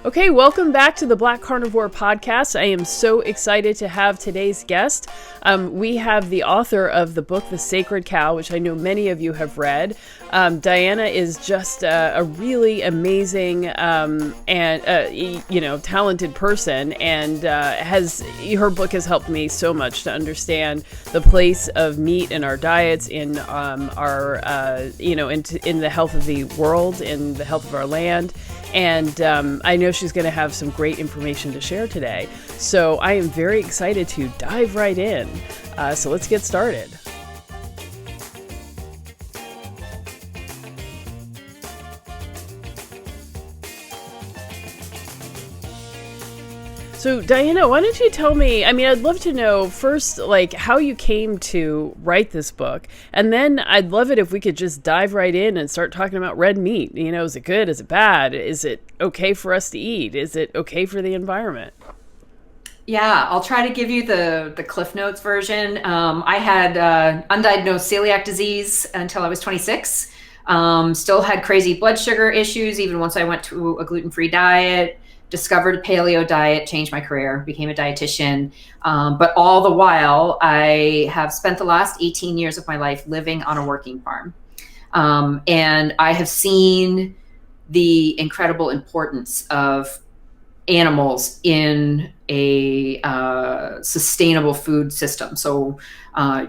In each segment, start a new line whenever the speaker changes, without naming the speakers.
Okay, welcome back to the Black Carnivore podcast. I am so excited to have today's guest. We have the author of the book, The Sacred Cow, which I know many of you have read. Diana is just a really amazing and talented person, and her book has helped me so much to understand the place of meat in our diets, in our in the health of the world, in the health of our land. And I know she's going to have some great information to share today. So I am very excited to dive right in. So let's get started. So Diana, why don't you tell me, I'd love to know first, how you came to write this book. And then I'd love it if we could just dive right in and start talking about red meat. Is it good? Is it bad? Is it okay for us to eat? Is it okay for the environment?
Yeah, I'll try to give you the Cliff Notes version. I had undiagnosed celiac disease until I was 26. Still had crazy blood sugar issues even once I went to a gluten-free diet. Discovered a paleo diet, changed my career, became a dietitian. But all the while, I have spent the last 18 years of my life living on a working farm. And I have seen the incredible importance of animals in a sustainable food system. So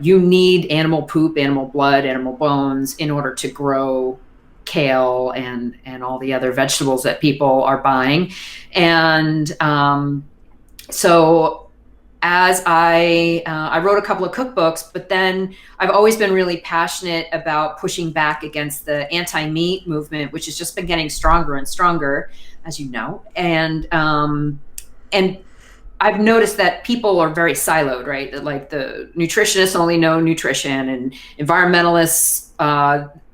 you need animal poop, animal blood, animal bones in order to grow kale and all the other vegetables that people are buying. And so as I wrote a couple of cookbooks, but then I've always been really passionate about pushing back against the anti-meat movement, which has just been getting stronger and stronger, as you know. And I've noticed that people are very siloed, right? That like the nutritionists only know nutrition, and environmentalists,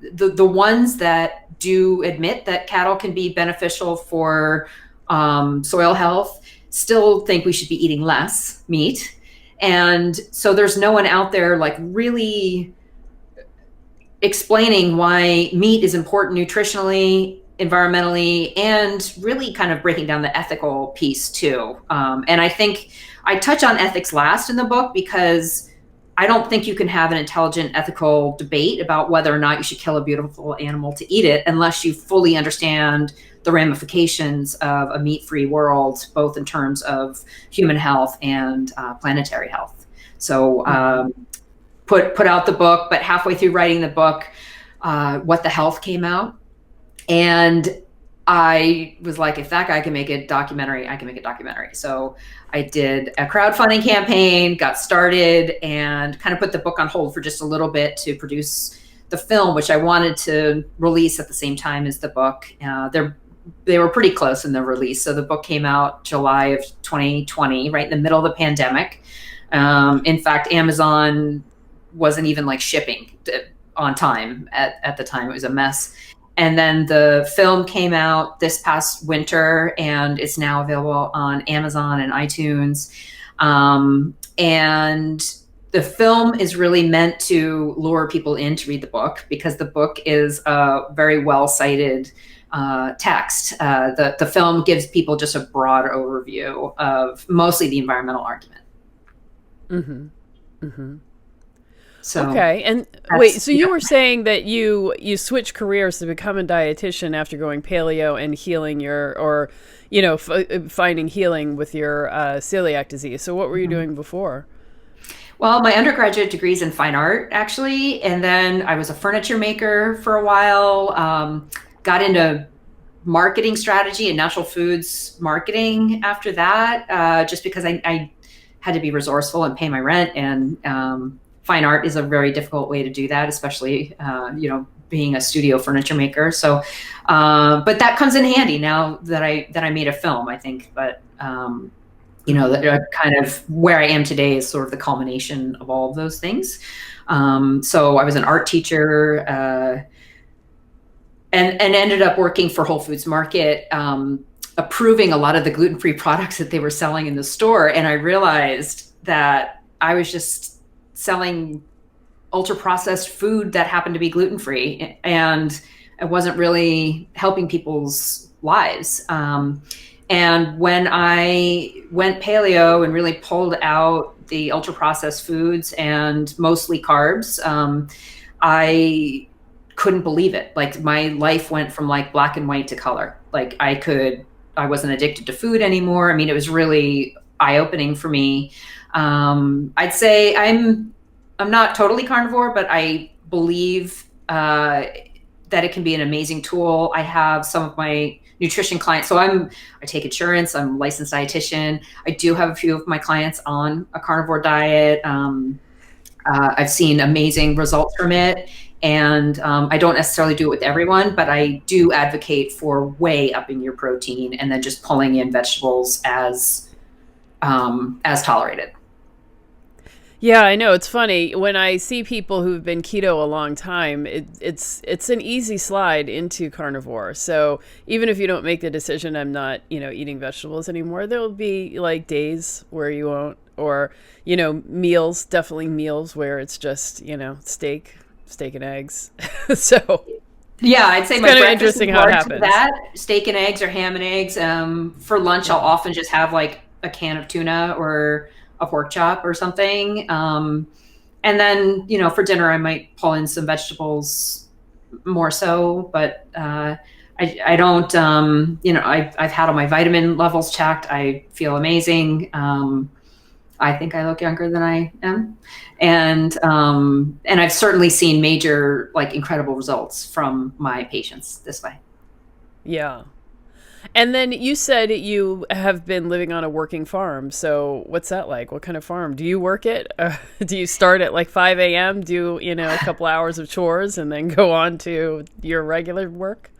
the ones that do admit that cattle can be beneficial for soil health still think we should be eating less meat. And so there's no one out there like really explaining why meat is important nutritionally, environmentally, and really kind of breaking down the ethical piece too. And I think I touch on ethics last in the book because I don't think you can have an intelligent ethical debate about whether or not you should kill a beautiful animal to eat it unless you fully understand the ramifications of a meat-free world, both in terms of human health and planetary health. So put out the book, but halfway through writing the book, What the Health came out. And I was like, if that guy can make a documentary, I can make a documentary. So I did a crowdfunding campaign, got started, and kind of put the book on hold for just a little bit to produce the film, which I wanted to release at the same time as the book. They were pretty close in the release. So the book came out July of 2020, right in the middle of the pandemic. In fact, Amazon wasn't even like shipping on time at the time. It was a mess. And then the film came out this past winter, and it's now available on Amazon and iTunes. And the film is really meant to lure people in to read the book because the book is a very well-cited text. The film gives people just a broad overview of mostly the environmental argument.
Mm-hmm. Mm-hmm.
So
okay, and wait, so you were saying that you switched careers to become a dietitian after going paleo and healing finding healing with your celiac disease. So what were you doing before?
Well, my undergraduate degree is in fine art, actually, and then I was a furniture maker for a while. Got into marketing strategy and natural foods marketing after that, just because I had to be resourceful and pay my rent, and fine art is a very difficult way to do that, especially, being a studio furniture maker. So, but that comes in handy now that I made a film, I think. But, that kind of where I am today is sort of the culmination of all of those things. So I was an art teacher, and ended up working for Whole Foods Market, approving a lot of the gluten-free products that they were selling in the store. And I realized that I was just selling ultra processed food that happened to be gluten-free, and it wasn't really helping people's lives. And when I went paleo and really pulled out the ultra processed foods and mostly carbs, I couldn't believe it. Like my life went from like black and white to color. Like I wasn't addicted to food anymore. I mean, it was really eye-opening for me. I'd say I'm not totally carnivore, but I believe that it can be an amazing tool. I have some of my nutrition clients. So I take insurance. I'm a licensed dietitian. I do have a few of my clients on a carnivore diet. I've seen amazing results from it. And I don't necessarily do it with everyone, but I do advocate for way upping your protein and then just pulling in vegetables as tolerated.
Yeah, I know. It's funny when I see people who've been keto a long time, it's an easy slide into carnivore. So even if you don't make the decision, I'm not, eating vegetables anymore, there'll be like days where you won't, or, meals, definitely meals where it's just, steak and eggs. So
yeah, I'd say
it's
my
kind of
breakfast
interesting
is
how it
largely
happens.
that, steak and eggs or ham and eggs. For lunch, I'll often just have like a can of tuna or a pork chop or something. And then, for dinner, I might pull in some vegetables more so, but I don't, I've had all my vitamin levels checked. I feel amazing. I think I look younger than I am. And I've certainly seen major, like incredible results from my patients this way.
Yeah. And then you said you have been living on a working farm. So what's that like? What kind of farm? Do you work it? Do you start at like 5 a.m., do, a couple hours of chores and then go on to your regular work?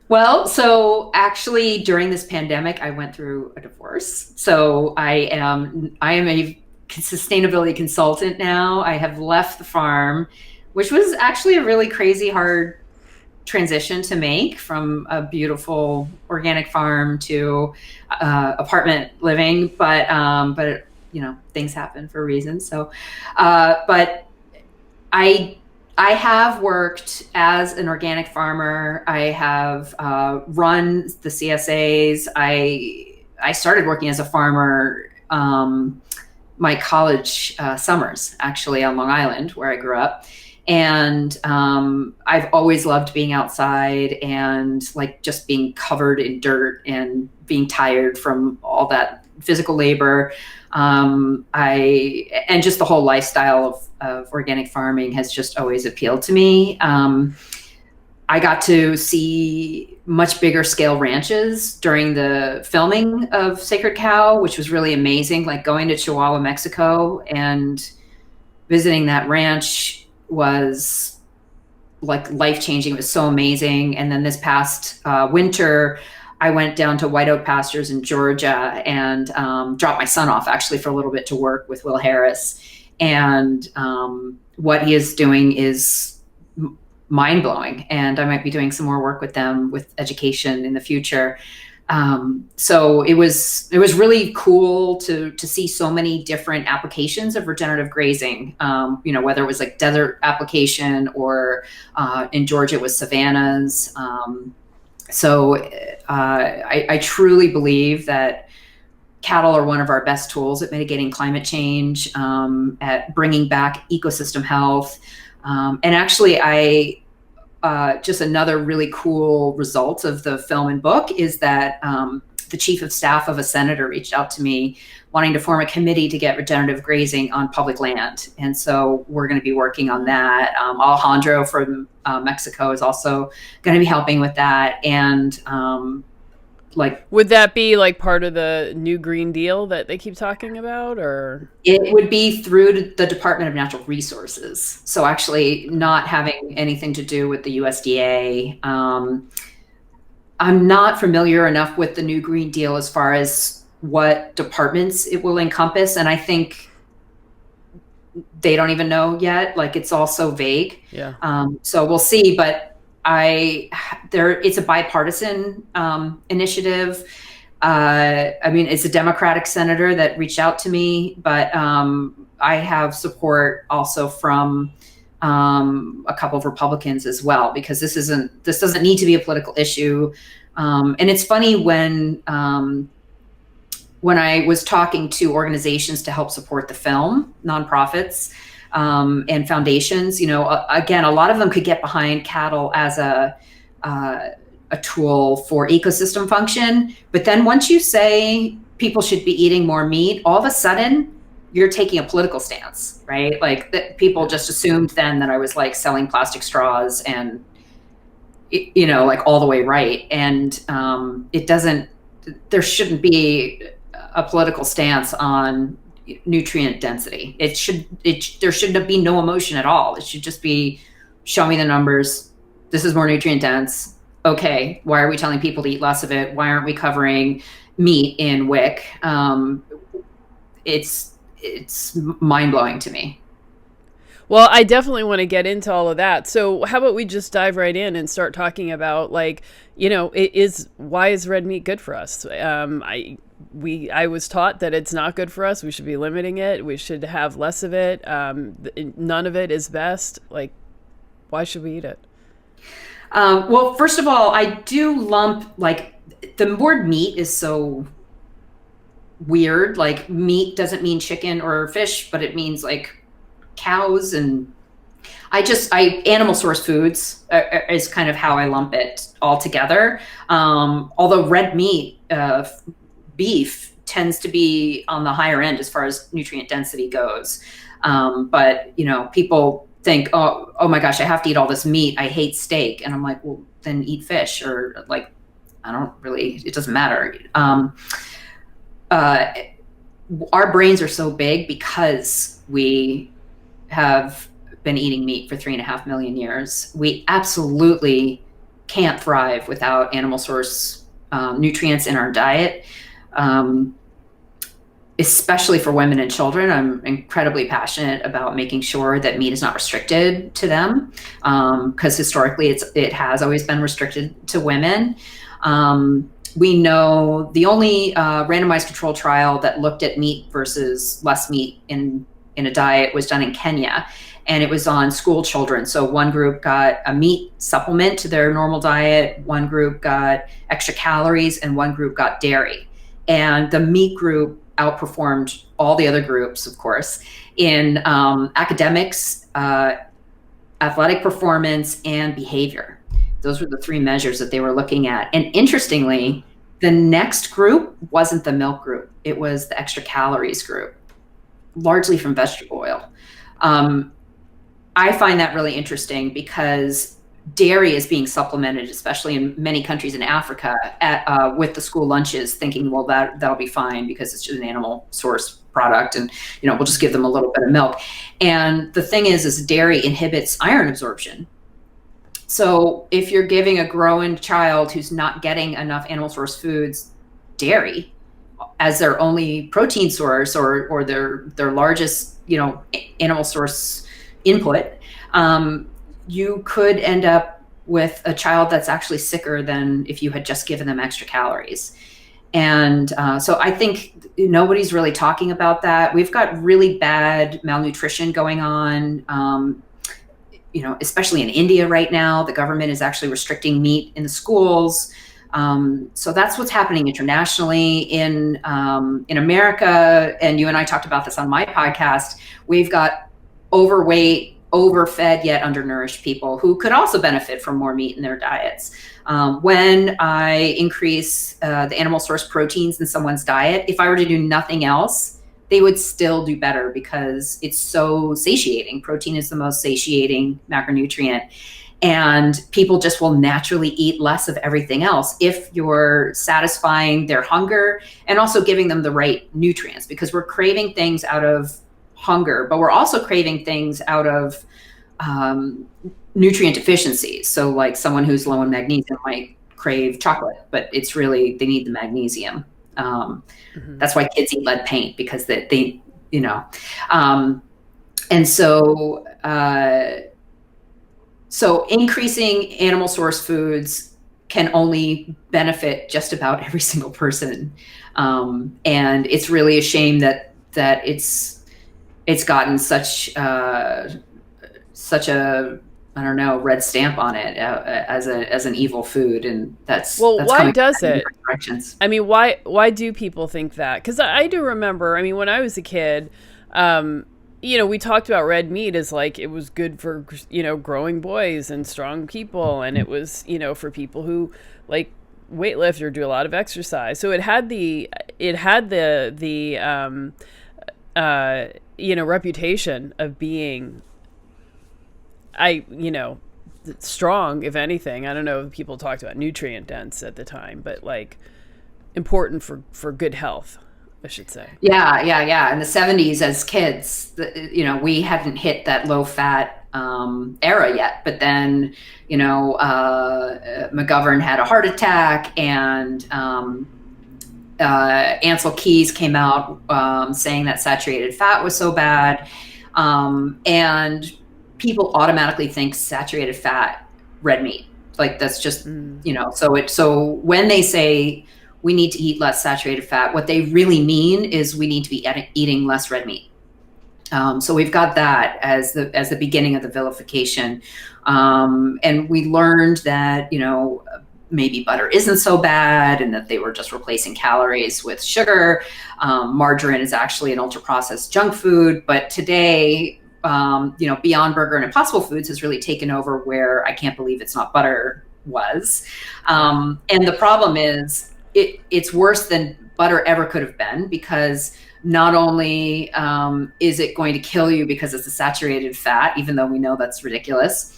Well, so actually during this pandemic, I went through a divorce. So I am a sustainability consultant now. I have left the farm, which was actually a really crazy, hard transition to make from a beautiful organic farm to apartment living. But things happen for reasons. So, but I have worked as an organic farmer. I have run the CSAs. I started working as a farmer my college summers, actually, on Long Island, where I grew up. And I've always loved being outside and like just being covered in dirt and being tired from all that physical labor. And just the whole lifestyle of organic farming has just always appealed to me. I got to see much bigger scale ranches during the filming of Sacred Cow, which was really amazing. Like going to Chihuahua, Mexico and visiting that ranch was like life-changing. It was so amazing. And then this past winter, I went down to White Oak Pastures in Georgia and dropped my son off actually for a little bit to work with Will Harris. And what he is doing is mind-blowing. And I might be doing some more work with them with education in the future. So it was really cool to see so many different applications of regenerative grazing, whether it was like desert application or in Georgia it was savannas. So I truly believe that cattle are one of our best tools at mitigating climate change, at bringing back ecosystem health. And actually, just another really cool result of the film and book is that the chief of staff of a senator reached out to me wanting to form a committee to get regenerative grazing on public land. And so we're going to be working on that. Alejandro from Mexico is also going to be helping with that. And
would that be like part of the new Green Deal that they keep talking about, or?
It would be through the Department of Natural Resources. So actually not having anything to do with the USDA. I'm not familiar enough with the new Green Deal as far as what departments it will encompass. And I think they don't even know yet. Like it's all so vague.
Yeah.
So we'll see, but it's a bipartisan initiative. It's a Democratic senator that reached out to me, but I have support also from a couple of Republicans as well, because this doesn't need to be a political issue. And it's funny when I was talking to organizations to help support the film, nonprofits, and foundations, again, a lot of them could get behind cattle as a tool for ecosystem function. But then once you say people should be eating more meat, all of a sudden you're taking a political stance, right? Like people just assumed then that I was like selling plastic straws and, like all the way right. And there shouldn't be a political stance on nutrient density. There should be no emotion at all. It should just be, show me the numbers. This is more nutrient dense. Okay, why are we telling people to eat less of it? Why aren't we covering meat in WIC? It's mind-blowing to me.
Well, I definitely want to get into all of that. So how about we just dive right in and start talking about, like, why is red meat good for us? I was taught that it's not good for us. We should be limiting it. We should have less of it. None of it is best. Like, why should we eat it?
Well, first of all, I do lump, like, the word meat is so weird. Like, meat doesn't mean chicken or fish, but it means like cows, and animal source foods is kind of how I lump it all together. Although red meat, beef, tends to be on the higher end as far as nutrient density goes. But people think, oh my gosh, I have to eat all this meat. I hate steak. And I'm like, well, then eat fish, or like, it doesn't matter. Our brains are so big because we have been eating meat for 3.5 million years. We absolutely can't thrive without animal source nutrients in our diet. Especially for women and children, I'm incredibly passionate about making sure that meat is not restricted to them, because historically it has always been restricted to women. We know the only randomized controlled trial that looked at meat versus less meat in a diet was done in Kenya, and it was on school children. So one group got a meat supplement to their normal diet, one group got extra calories, and one group got dairy. And the meat group outperformed all the other groups, of course, in academics, athletic performance, and behavior. Those were the three measures that they were looking at. And interestingly, the next group wasn't the milk group. It was the extra calories group, largely from vegetable oil. I find that really interesting because dairy is being supplemented, especially in many countries in Africa, with the school lunches, thinking, well, that'll be fine because it's just an animal source product, and we'll just give them a little bit of milk. And the thing is dairy inhibits iron absorption. So if you're giving a growing child who's not getting enough animal source foods, dairy, as their only protein source or their largest animal source input, you could end up with a child that's actually sicker than if you had just given them extra calories. And so I think nobody's really talking about that. We've got really bad malnutrition going on, especially in India right now. The government is actually restricting meat in the schools. So that's what's happening internationally. In America, and you and I talked about this on my podcast, we've got overweight, overfed yet undernourished people who could also benefit from more meat in their diets. When I increase the animal source proteins in someone's diet, if I were to do nothing else, they would still do better because it's so satiating. Protein is the most satiating macronutrient. And people just will naturally eat less of everything else if you're satisfying their hunger and also giving them the right nutrients, because we're craving things out of hunger, but we're also craving things out of nutrient deficiencies. So like someone who's low in magnesium might crave chocolate, but it's really, they need the magnesium. That's why kids eat lead paint, because they and so increasing animal source foods can only benefit just about every single person. And it's really a shame that it's gotten such a I don't know, red stamp on it as an evil food, and that's
why
coming
does
in
it?
different directions.
I mean, why do people think that? Because I do remember. I mean, when I was a kid, we talked about red meat as like it was good for growing boys and strong people, and it was for people who like weightlift or do a lot of exercise. So it had the reputation of being strong, if anything. I don't know if people talked about nutrient dense at the time, but like important for good health, I should say.
Yeah. In the 70s as kids, we hadn't hit that low fat era yet, but then, McGovern had a heart attack, and Ansel Keys came out saying that saturated fat was so bad. And people automatically think saturated fat, red meat. Like that's just, so when they say we need to eat less saturated fat, what they really mean is we need to be eating less red meat. So we've got that as the beginning of the vilification. And we learned that, maybe butter isn't so bad, and that they were just replacing calories with sugar. Margarine is actually an ultra processed junk food. But today, Beyond Burger and Impossible Foods has really taken over where I can't believe it's not butter was. And the problem is it's worse than butter ever could have been, because not only is it going to kill you because it's a saturated fat, even though we know that's ridiculous,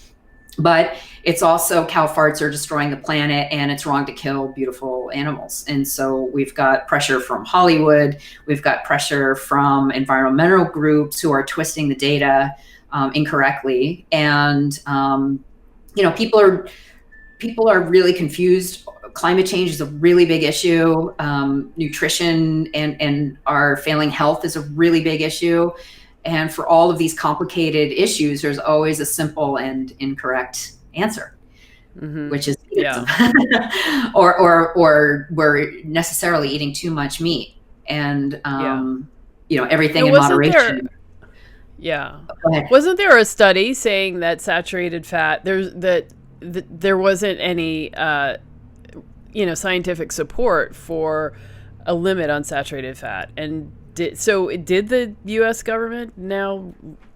but it's also cow farts are destroying the planet, and it's wrong to kill beautiful animals. And so we've got pressure from Hollywood. We've got pressure from environmental groups who are twisting the data incorrectly. And, people are really confused. Climate change is a really big issue. Nutrition and our failing health is a really big issue. And for all of these complicated issues, there's always a simple and incorrect answer, which is or we're necessarily eating too much meat, and everything in moderation.
Wasn't there a study saying that saturated fat there wasn't any scientific support for a limit on saturated fat? And did the U.S. government now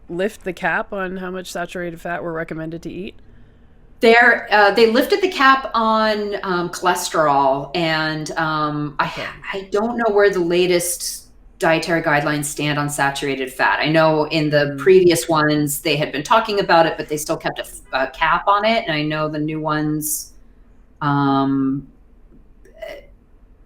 lift the cap on how much saturated fat we're recommended to eat?
They lifted the cap on cholesterol, and I don't know where the latest dietary guidelines stand on saturated fat. I know in the previous ones they had been talking about it, but they still kept a cap on it. And I know the new ones,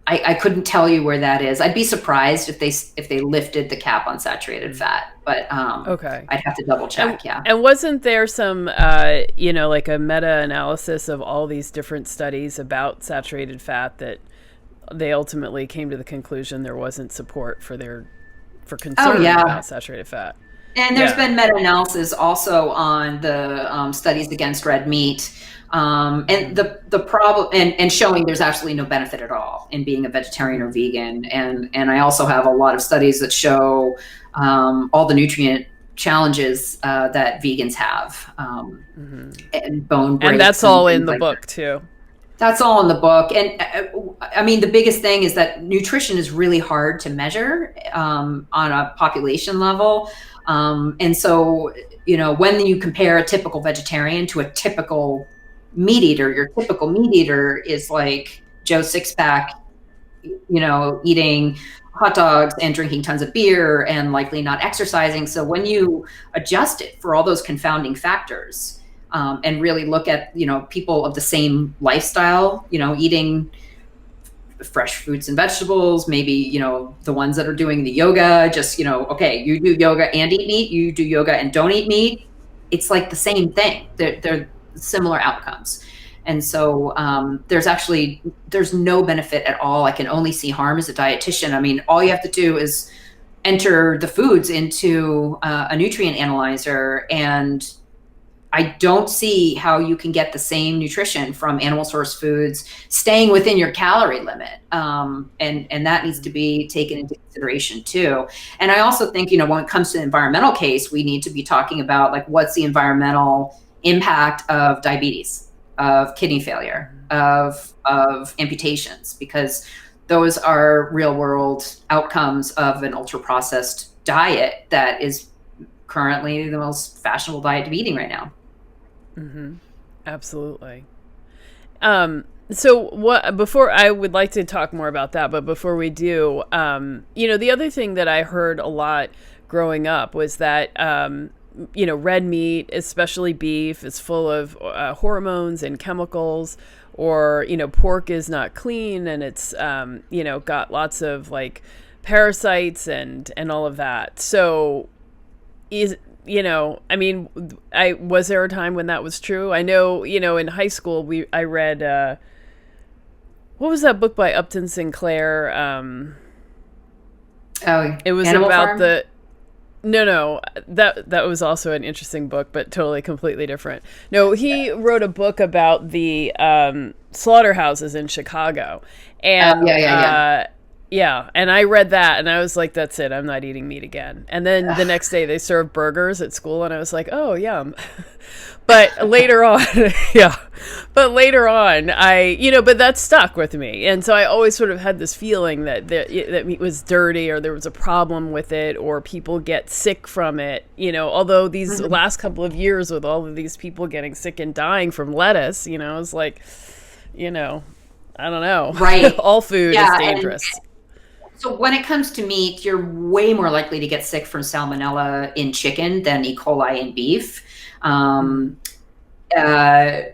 I couldn't tell you where that is. I'd be surprised if they lifted the cap on saturated fat, but
okay,
I'd have to double check.
And wasn't there some like a meta-analysis of all these different studies about saturated fat that they ultimately came to the conclusion there wasn't support for concern about saturated fat?
And there's been meta-analysis also on the studies against red meat. And the problem, and showing there's absolutely no benefit at all in being a vegetarian or vegan. And I also have a lot of studies that show all the nutrient challenges that vegans have, and bone breaks.
And that's all in the book too.
That's all in the book. And I mean, the biggest thing is that nutrition is really hard to measure on a population level. And so, when you compare a typical vegetarian to a typical meat eater, your typical meat eater is like Joe Sixpack, eating hot dogs and drinking tons of beer and likely not exercising. So when you adjust it for all those confounding factors, and really look at, people of the same lifestyle, eating fresh fruits and vegetables, maybe, the ones that are doing the yoga, just, okay, you do yoga and eat meat, you do yoga and don't eat meat. It's like the same thing. They're similar outcomes. And so there's no benefit at all. I can only see harm as a dietitian. I mean, all you have to do is enter the foods into a nutrient analyzer, and I don't see how you can get the same nutrition from animal source foods staying within your calorie limit. And that needs to be taken into consideration too. And I also think, when it comes to the environmental case, we need to be talking about like, what's the environmental impact of diabetes, of kidney failure, of amputations, because those are real world outcomes of an ultra processed diet that is currently the most fashionable diet to be eating right now.
Absolutely. So before, I would like to talk more about that, but before we do, the other thing that I heard a lot growing up was that, red meat, especially beef, is full of hormones and chemicals, or, pork is not clean, and it's, got lots of like parasites and all of that. So was there a time when that was true? I know, in high school, I read, what was that book by Upton Sinclair? It was
Animal
about
Farm?
No, that was also an interesting book, but totally completely different. No, he wrote a book about the slaughterhouses in Chicago, and yeah, and I read that, and I was like, that's it, I'm not eating meat again. And then the next day they served burgers at school, and I was like, oh, yum. But later on, but that stuck with me. And so I always sort of had this feeling that meat was dirty, or there was a problem with it, or people get sick from it, although these last couple of years with all of these people getting sick and dying from lettuce, I was like, I don't know.
Right.
All food is dangerous.
So when it comes to meat, you're way more likely to get sick from salmonella in chicken than E. coli in beef. And I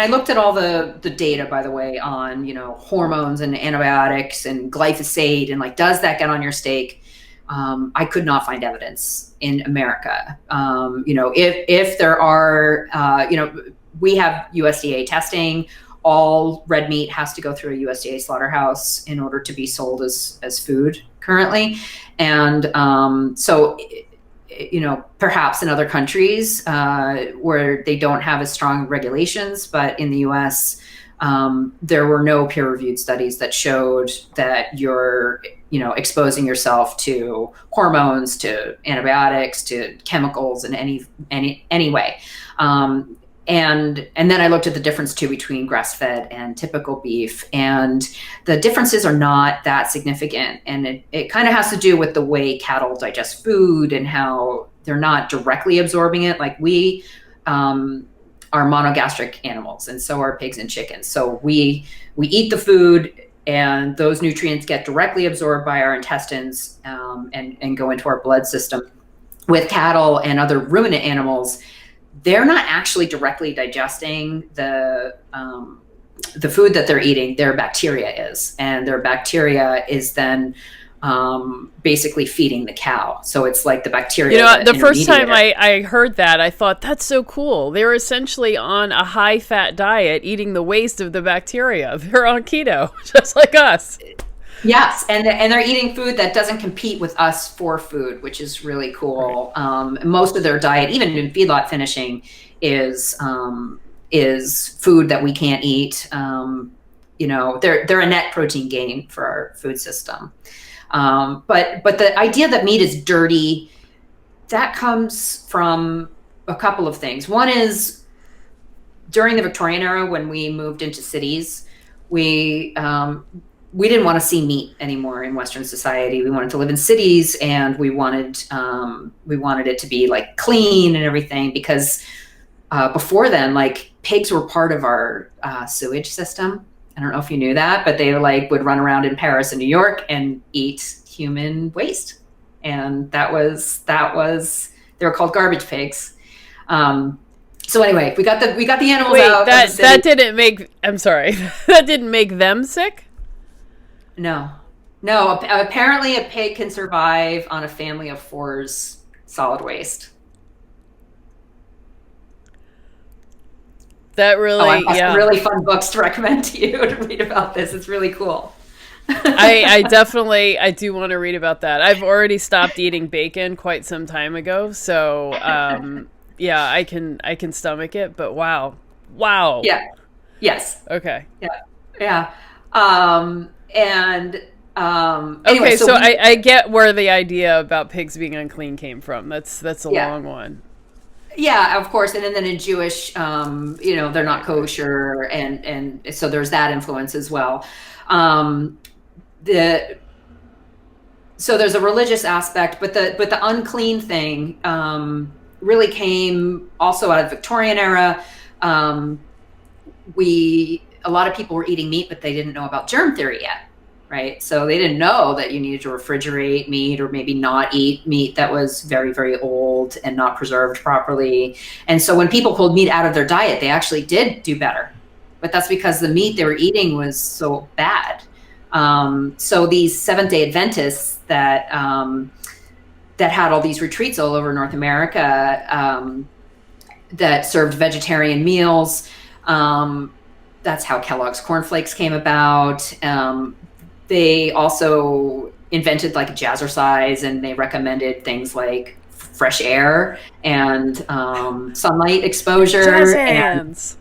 looked at all the data, by the way, on, hormones and antibiotics and glyphosate, and like, does that get on your steak? I could not find evidence in America. If there are, we have USDA testing. All red meat has to go through a USDA slaughterhouse in order to be sold as food currently. And perhaps in other countries where they don't have as strong regulations, but in the US, there were no peer-reviewed studies that showed that you're, exposing yourself to hormones, to antibiotics, to chemicals in any way. And then I looked at the difference too between grass-fed and typical beef, and the differences are not that significant. And it kind of has to do with the way cattle digest food and how they're not directly absorbing it. Like we are monogastric animals, and so are pigs and chickens. So we eat the food, and those nutrients get directly absorbed by our intestines and go into our blood system. With cattle and other ruminant animals, they're not actually directly digesting the food that they're eating. Their bacteria is, and their bacteria is then basically feeding the cow. So it's like the bacteria.
The first time I heard that, I thought, that's so cool. They're essentially on a high-fat diet, eating the waste of the bacteria. They're on keto, just like us.
Yes, and they're eating food that doesn't compete with us for food, which is really cool. Right. Most of their diet, even in feedlot finishing, is food that we can't eat. They're a net protein gain for our food system. But the idea that meat is dirty, that comes from a couple of things. One is during the Victorian era, when we moved into cities, we didn't want to see meat anymore in Western society. We wanted to live in cities, and we wanted it to be like clean and everything, because before then, like, pigs were part of our sewage system. I don't know if you knew that, but they would run around in Paris and New York and eat human waste. And that was they were called garbage pigs. So anyway, we got the animals out.
That didn't make, I'm sorry, that didn't make them sick?
No. Apparently a pig can survive on a family of four's solid waste.
That really,
I've got some really fun books to recommend to you to read about this. It's really cool.
I do want to read about that. I've already stopped eating bacon quite some time ago, so I can stomach it. But wow.
Yeah. Yes.
Okay.
Yeah. Anyway,
okay, so I get where the idea about pigs being unclean came from. That's a long one.
Yeah, of course. And then in Jewish, they're not kosher, and so there's that influence as well. Um, the so there's a religious aspect, but the unclean thing really came also out of the Victorian era. A lot of people were eating meat, but they didn't know about germ theory yet, right? So they didn't know that you needed to refrigerate meat, or maybe not eat meat that was very, very old and not preserved properly. And so when people pulled meat out of their diet, they actually did do better. But that's because the meat they were eating was so bad. So these Seventh-day Adventists that had all these retreats all over North America, that served vegetarian meals. That's how Kellogg's cornflakes came about. They also invented like jazzercise, and they recommended things like fresh air and sunlight exposure.
Jazz hands.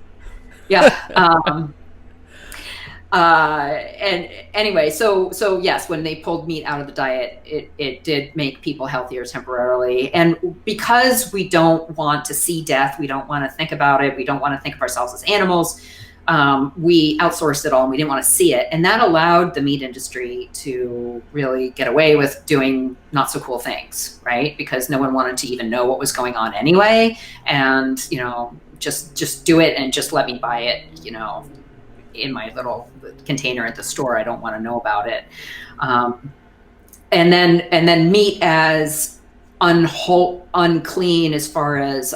And anyway, so yes, when they pulled meat out of the diet, it did make people healthier temporarily. And because we don't want to see death, we don't want to think about it, we don't want to think of ourselves as animals, we outsourced it all, and we didn't want to see it. And that allowed the meat industry to really get away with doing not so cool things, right? Because no one wanted to even know what was going on anyway. And, just do it and just let me buy it, in my little container at the store. I don't want to know about it. And then meat as unclean as far as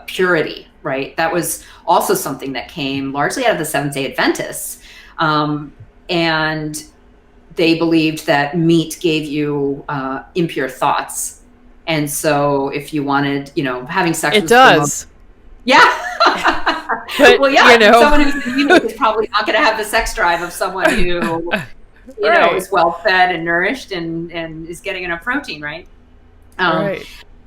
purity, right? That was also something that came largely out of the Seventh-day Adventists. And they believed that meat gave you impure thoughts. And so if you wanted, having sex
with someone,
yeah.
But,
well, yeah, someone who's anemic is probably not going to have the sex drive of someone who, is well fed and nourished and is getting enough protein, right?
Right.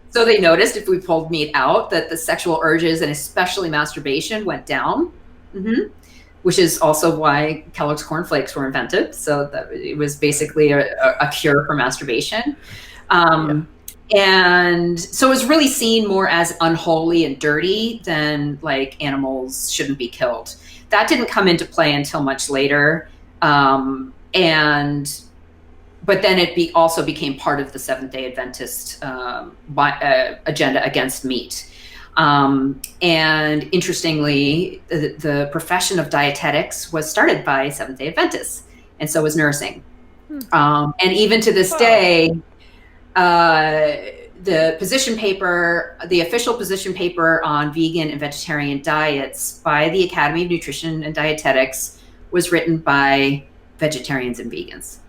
So they noticed if we pulled meat out that the sexual urges and especially masturbation went down, which is also why Kellogg's cornflakes were invented. So that it was basically a cure for masturbation. And so it was really seen more as unholy and dirty than like animals shouldn't be killed. That didn't come into play until much later. But then it also became part of the Seventh-day Adventist agenda against meat. And interestingly, the profession of dietetics was started by Seventh-day Adventists, and so was nursing. And even to this day, the official position paper on vegan and vegetarian diets by the Academy of Nutrition and Dietetics was written by vegetarians and vegans.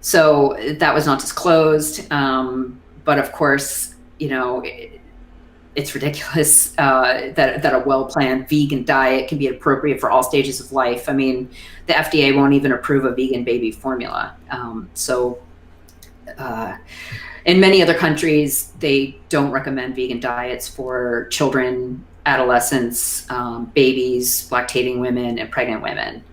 So that was not disclosed. But of course, it's ridiculous that a well-planned vegan diet can be appropriate for all stages of life. I mean, the FDA won't even approve a vegan baby formula. In many other countries, they don't recommend vegan diets for children, adolescents, babies, lactating women, and pregnant women,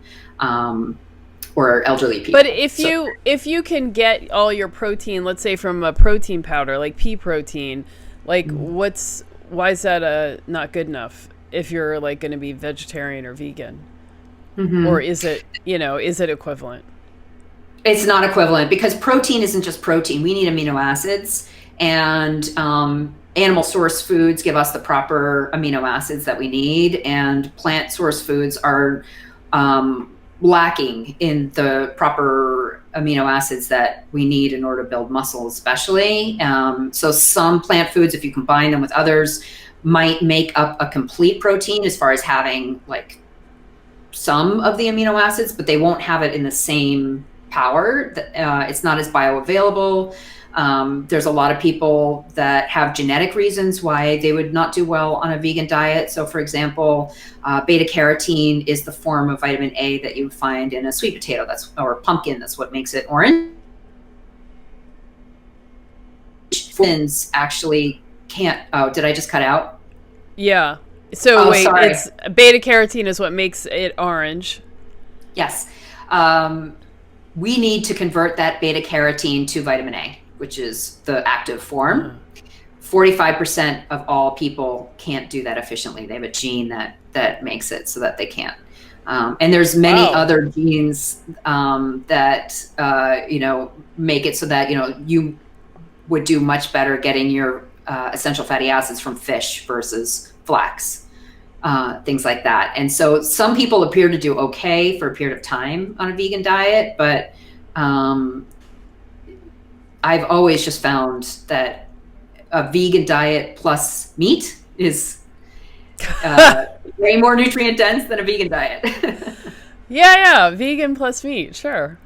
or elderly people.
But if you can get all your protein, let's say from a protein powder like pea protein, like why is that not good enough if you're like going to be vegetarian or vegan, or is it equivalent?
It's not equivalent because protein isn't just protein. We need amino acids, and animal source foods give us the proper amino acids that we need, and plant source foods are lacking in the proper amino acids that we need in order to build muscle, especially. So some plant foods, if you combine them with others, might make up a complete protein as far as having like some of the amino acids, but they won't have it in the same power. It's not as bioavailable. There's a lot of people that have genetic reasons why they would not do well on a vegan diet. So for example, beta carotene is the form of vitamin A that you find in a sweet potato or pumpkin. That's what makes it orange. Humans actually can't. Oh, did I just cut out?
Yeah. So wait,
sorry.
It's beta carotene is what makes it orange.
Yes. We need to convert that beta carotene to vitamin A, which is the active form. 45% of all people can't do that efficiently. They have a gene that makes it so that they can't. And there's many other genes that make it so that you would do much better getting your essential fatty acids from fish versus flax, things like that. And so some people appear to do okay for a period of time on a vegan diet, but I've always just found that a vegan diet plus meat is way more nutrient dense than a vegan diet.
Yeah, vegan plus meat, sure.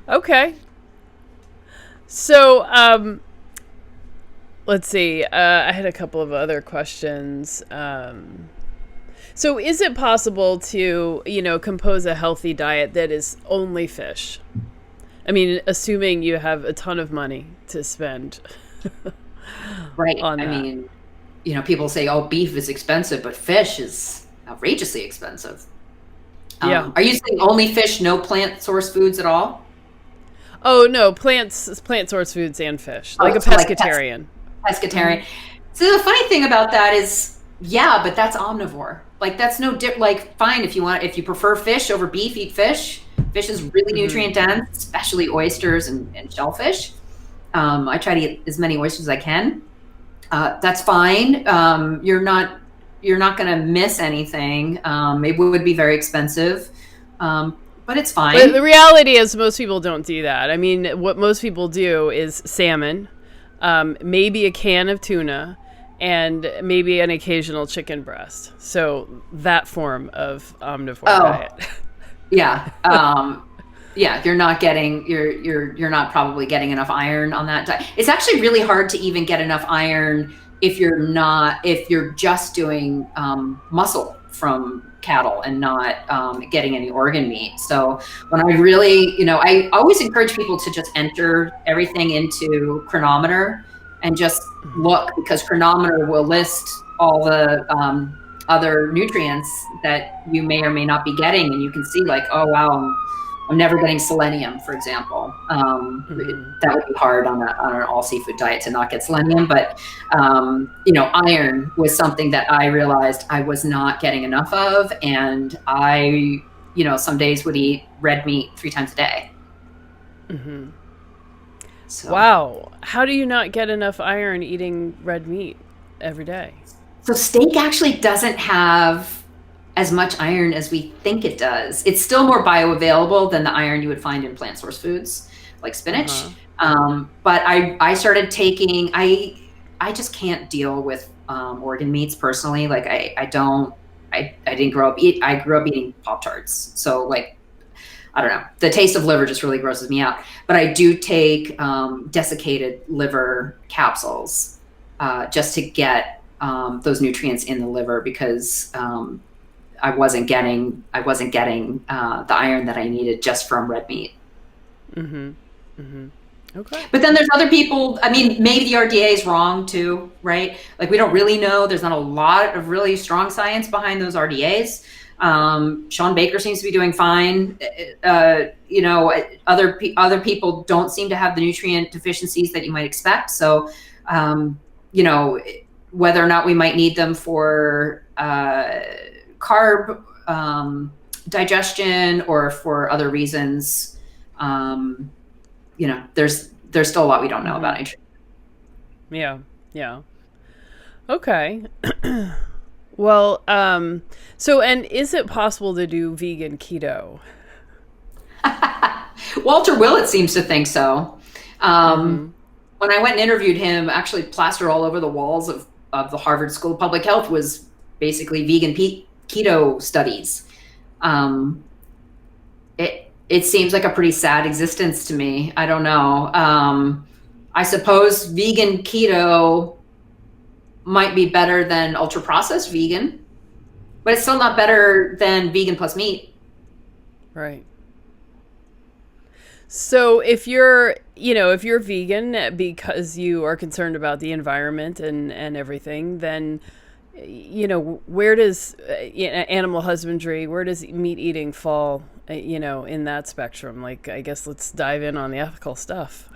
Okay. So, let's see. I had a couple of other questions. So is it possible to, compose a healthy diet that is only fish? I mean, assuming you have a ton of money to spend.
Right.
On that.
I mean, people say, oh, beef is expensive, but fish is outrageously expensive.
Yeah.
Are you saying only fish, no plant source foods at all?
Oh, no, plant source foods and fish, like a pescatarian.
Pescatarian. Mm-hmm. So the funny thing about that is, yeah, but that's omnivore. Like that's no fine if you prefer fish over beef, eat fish. Fish is really nutrient dense, especially oysters and shellfish. I try to eat as many oysters as I can. That's fine. You're not going to miss anything. It would be very expensive, but it's fine.
But the reality is most people don't do that. I mean, what most people do is salmon, maybe a can of tuna, and maybe an occasional chicken breast. So that form of omnivore diet.
Yeah. Yeah, you're not probably getting enough iron on that diet. It's actually really hard to even get enough iron if you're just doing muscle from cattle and not getting any organ meat. So when I really, I always encourage people to just enter everything into Chronometer and just look, because Chronometer will list all the other nutrients that you may or may not be getting, and you can see like, oh wow, I'm never getting selenium, for example. That would be hard on an all seafood diet to not get selenium, but iron was something that I realized I was not getting enough of, and I some days would eat red meat 3 times a day.
Mm-hmm.
So.
Wow, how do you not get enough iron eating red meat every day?
So steak actually doesn't have as much iron as we think it does. It's still more bioavailable than the iron you would find in plant source foods like spinach. But I started taking, I just can't deal with organ meats personally. Like I didn't grow up I grew up eating Pop-Tarts. So like, I don't know, the taste of liver just really grosses me out. But I do take desiccated liver capsules just to get those nutrients in the liver, because I wasn't getting the iron that I needed just from red meat.
Okay.
But then there's other people. I mean, maybe the RDA is wrong too, right? Like we don't really know. There's not a lot of really strong science behind those RDAs. Sean Baker seems to be doing fine. Other people don't seem to have the nutrient deficiencies that you might expect. So, whether or not we might need them for carb digestion or for other reasons, there's still a lot we don't know about nutrition.
Yeah. Okay. Well, so, and is it possible to do vegan keto?
Walter Willett seems to think so. When I went and interviewed him, actually plastered all over the walls of the Harvard School of Public Health was basically vegan keto studies. It seems like a pretty sad existence to me. I don't know. I suppose vegan keto might be better than ultra processed vegan, but it's still not better than vegan plus meat.
Right. So if you're vegan because you are concerned about the environment and everything, then, where does animal husbandry, where does meat eating fall, in that spectrum? Like, I guess let's dive in on the ethical stuff.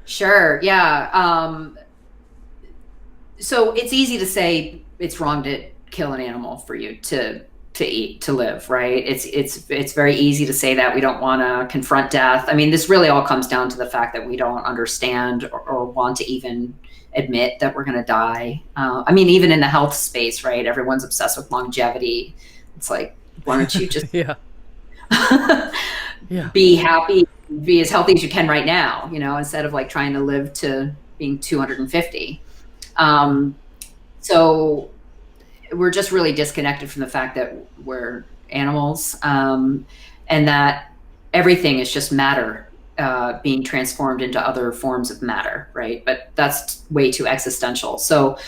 Sure. Yeah. So it's easy to say it's wrong to kill an animal for you to eat, to live, right? It's very easy to say that. We don't want to confront death. I mean, this really all comes down to the fact that we don't understand or want to even admit that we're going to die. I mean, even in the health space, right? Everyone's obsessed with longevity. It's like, why don't you just
Yeah. Yeah.
be happy, be as healthy as you can right now, instead of like trying to live to being 250. So we're just really disconnected from the fact that we're animals, and that everything is just matter being transformed into other forms of matter, right? But that's way too existential. So,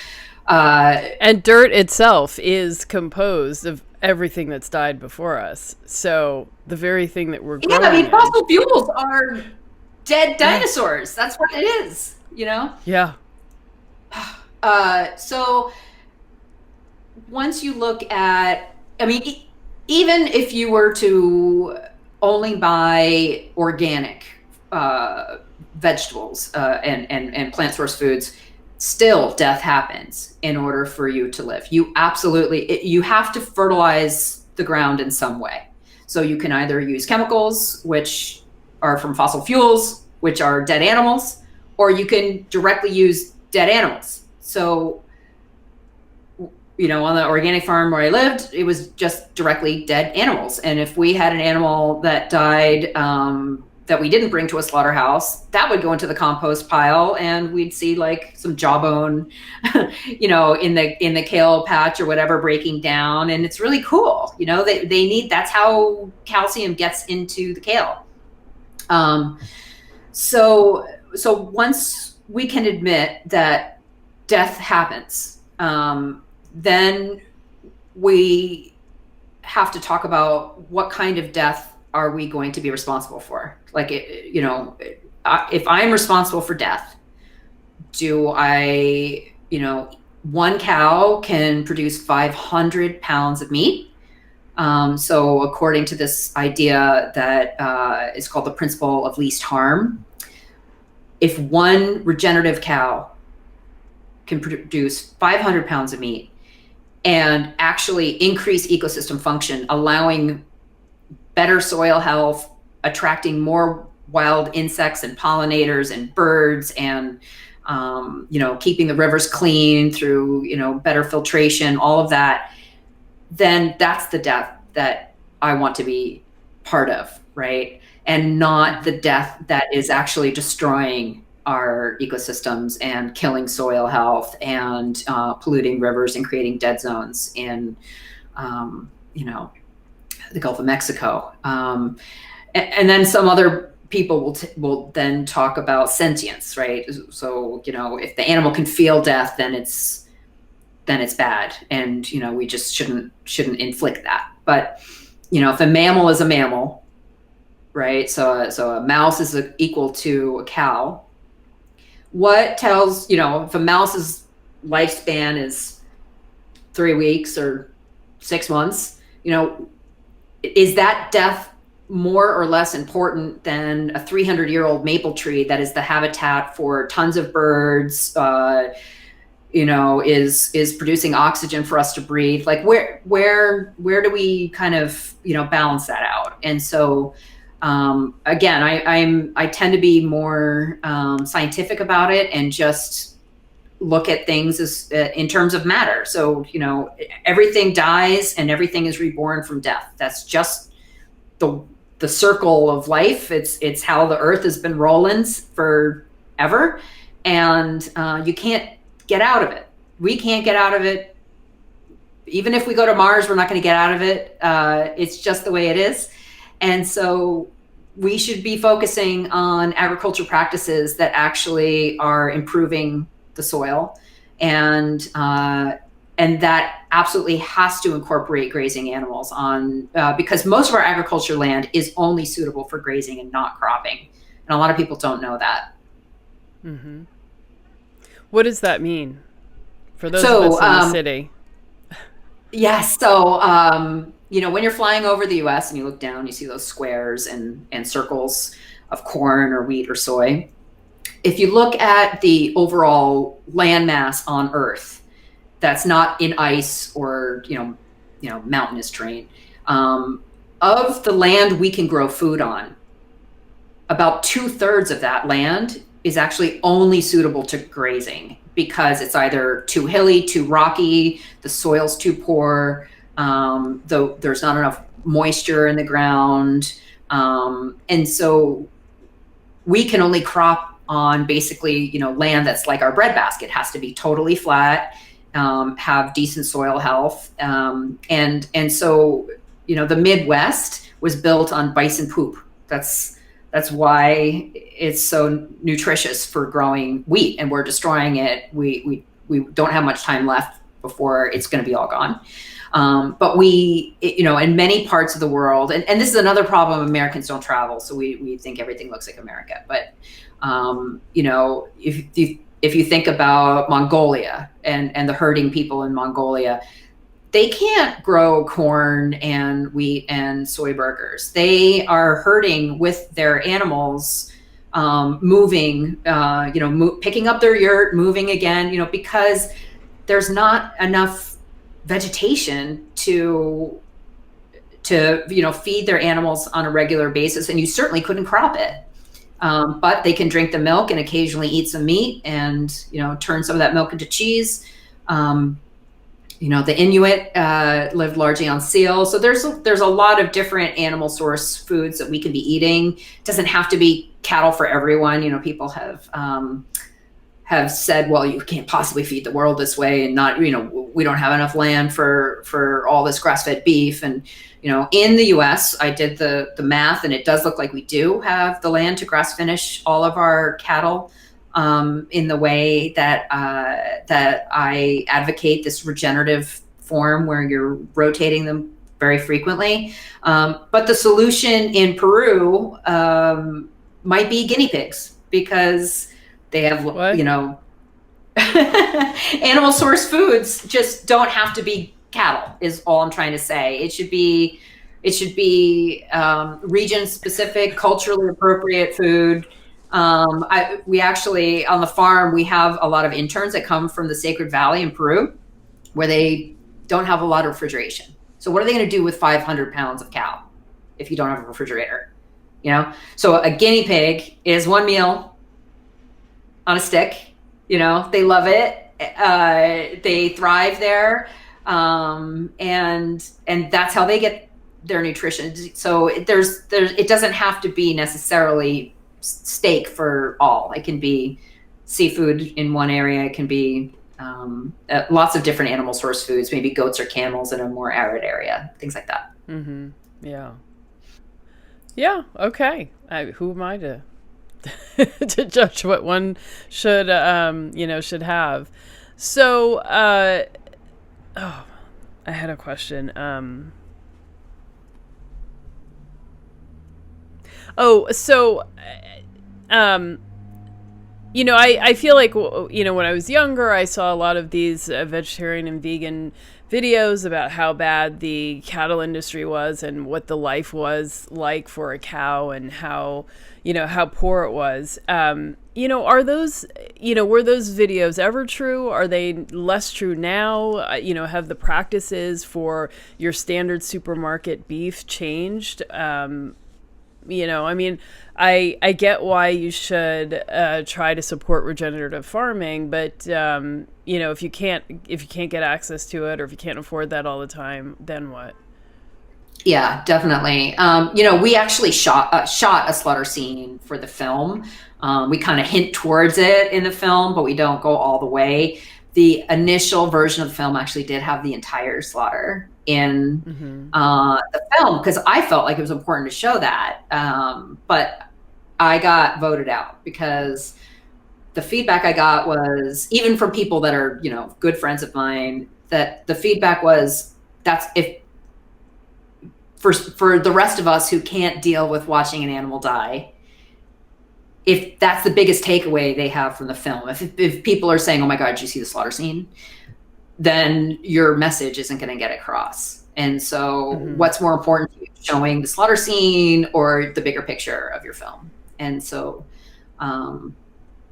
and dirt itself is composed of everything that's died before us. So the very thing that we're growing
I mean,
in,
fossil fuels are dead dinosaurs. That's what it is,
Yeah.
So once you look at, I mean, even if you were to only buy organic vegetables and plant source foods, still death happens in order for you to live. You have to fertilize the ground in some way. So you can either use chemicals, which are from fossil fuels, which are dead animals, or you can directly use dead animals. So, on the organic farm where I lived, it was just directly dead animals. And if we had an animal that died that we didn't bring to a slaughterhouse, that would go into the compost pile, and we'd see like some jawbone, in the kale patch or whatever breaking down. And it's really cool. They need, that's how calcium gets into the kale. So once we can admit that death happens, then we have to talk about what kind of death are we going to be responsible for? Like, if I'm responsible for death, do I, one cow can produce 500 pounds of meat. So according to this idea that is called the principle of least harm, if one regenerative cow can produce 500 pounds of meat and actually increase ecosystem function, allowing better soil health, attracting more wild insects and pollinators and birds, and keeping the rivers clean through better filtration, all of that, then that's the death that I want to be part of, right? And not the death that is actually destroying our ecosystems and killing soil health and polluting rivers and creating dead zones in, the Gulf of Mexico. And then some other people will then talk about sentience, right? So, if the animal can feel death, then it's bad, and we just shouldn't inflict that. But if a mammal is a mammal, right? So a mouse is equal to a cow. What tells, if a mouse's lifespan is 3 weeks or 6 months, is that death more or less important than a 300-year-old maple tree that is the habitat for tons of birds, is producing oxygen for us to breathe? Like, where do we kind of, balance that out? And so, again, I tend to be more scientific about it and just look at things as in terms of matter. So, everything dies and everything is reborn from death. That's just the circle of life. It's how the earth has been rolling forever. And you can't get out of it. We can't get out of it. Even if we go to Mars, we're not going to get out of it. It's just the way it is. And so we should be focusing on agriculture practices that actually are improving the soil, and that absolutely has to incorporate grazing animals on, because most of our agriculture land is only suitable for grazing and not cropping. And a lot of people don't know that.
Mm-hmm. What does that mean for those of us in the city?
Yes. So, when you're flying over the US and you look down, you see those squares and circles of corn or wheat or soy. if you look at the overall landmass on Earth, that's not in ice or mountainous terrain. Of the land we can grow food on, about 2/3 of that land is actually only suitable to grazing because it's either too hilly, too rocky, the soil's too poor, though there's not enough moisture in the ground. And so we can only crop on basically, land that's like our breadbasket. It has to be totally flat, have decent soil health. And so, the Midwest was built on bison poop. That's why it's so nutritious for growing wheat, and we're destroying it. We don't have much time left before it's going to be all gone. But in many parts of the world, and this is another problem, Americans don't travel, so we think everything looks like America. But, if you think about Mongolia and the herding people in Mongolia, they can't grow corn and wheat and soy burgers. They are herding with their animals, moving, picking up their yurt, moving again, because there's not enough vegetation to feed their animals on a regular basis, and you certainly couldn't crop it. But they can drink the milk and occasionally eat some meat and turn some of that milk into cheese. The Inuit lived largely on seal, so there's a lot of different animal source foods that we can be eating. It doesn't have to be cattle for everyone. People have said, well, you can't possibly feed the world this way, and not, we don't have enough land for all this grass-fed beef. And, in the US, I did the math, and it does look like we do have the land to grass finish all of our cattle, in the way that I advocate this regenerative form where you're rotating them very frequently. But the solution in Peru might be guinea pigs, because they have, animal source foods just don't have to be cattle, is all I'm trying to say. It should be region specific, culturally appropriate food. We actually, on the farm, we have a lot of interns that come from the Sacred Valley in Peru, where they don't have a lot of refrigeration. So what are they going to do with 500 pounds of cow if you don't have a refrigerator? So a guinea pig is one meal on a stick. They love it. They thrive there. And that's how they get their nutrition. So it doesn't have to be necessarily steak for all. It can be seafood in one area. It can be lots of different animal source foods, maybe goats or camels in a more arid area, things like that.
Mm-hmm. Yeah. Okay. Who am I to to judge what one should have? So, I had a question. I feel like, when I was younger, I saw a lot of these vegetarian and vegan videos about how bad the cattle industry was and what the life was like for a cow, and how poor it was. Are those, were those videos ever true? Are they less true now? Have the practices for your standard supermarket beef changed? I get why you should try to support regenerative farming, but if you can't get access to it, or if you can't afford that all the time, then what?
Yeah, definitely. We actually shot a slaughter scene for the film. We kind of hint towards it in the film, but we don't go all the way. The initial version of the film actually did have the entire slaughter in the film, because I felt like it was important to show that. But I got voted out, because the feedback I got was, even from people that are, good friends of mine, that the feedback was, that's for the rest of us who can't deal with watching an animal die, if that's the biggest takeaway they have from the film, if people are saying, oh my God, did you see the slaughter scene? Then your message isn't going to get across. And so what's more important to you, showing the slaughter scene or the bigger picture of your film? And so,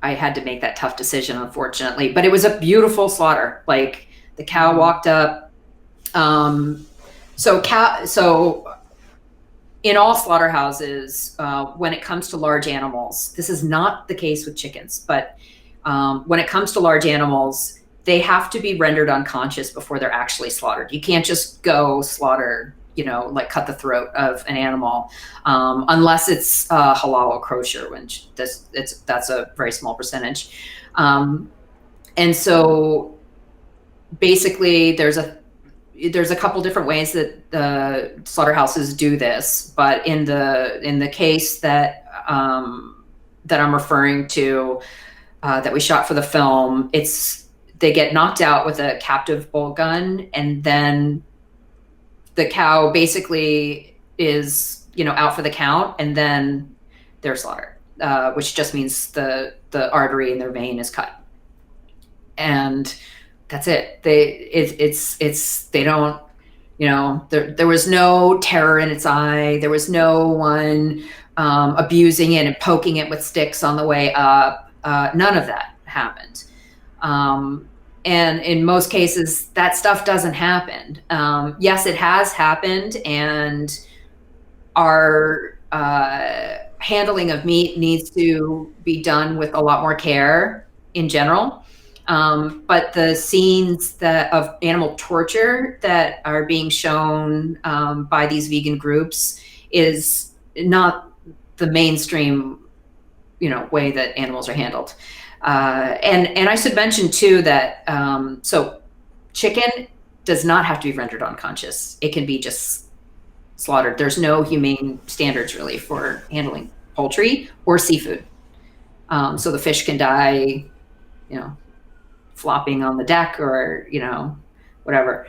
I had to make that tough decision, unfortunately. But it was a beautiful slaughter. Like the cow walked up. So in all slaughterhouses, when it comes to large animals, this is not the case with chickens, but when it comes to large animals, they have to be rendered unconscious before they're actually slaughtered. You can't just go slaughter, like cut the throat of an animal, unless it's halal or kosher, which that's a very small percentage. And so basically there's a couple different ways that the slaughterhouses do this, but in the case that I'm referring to, that we shot for the film, they get knocked out with a captive bolt gun, and then the cow basically is, out for the count, and then they're slaughtered, which just means the artery in their vein is cut, and that's it. They don't, there was no terror in its eye. There was no one abusing it and poking it with sticks on the way up. None of that happened. And in most cases, that stuff doesn't happen. Yes, it has happened, and our handling of meat needs to be done with a lot more care in general. But the scenes of animal torture that are being shown by these vegan groups is not the mainstream, way that animals are handled. And I should mention too that so chicken does not have to be rendered unconscious. It can be just slaughtered. There's no humane standards really for handling poultry or seafood. So the fish can die, flopping on the deck or, whatever.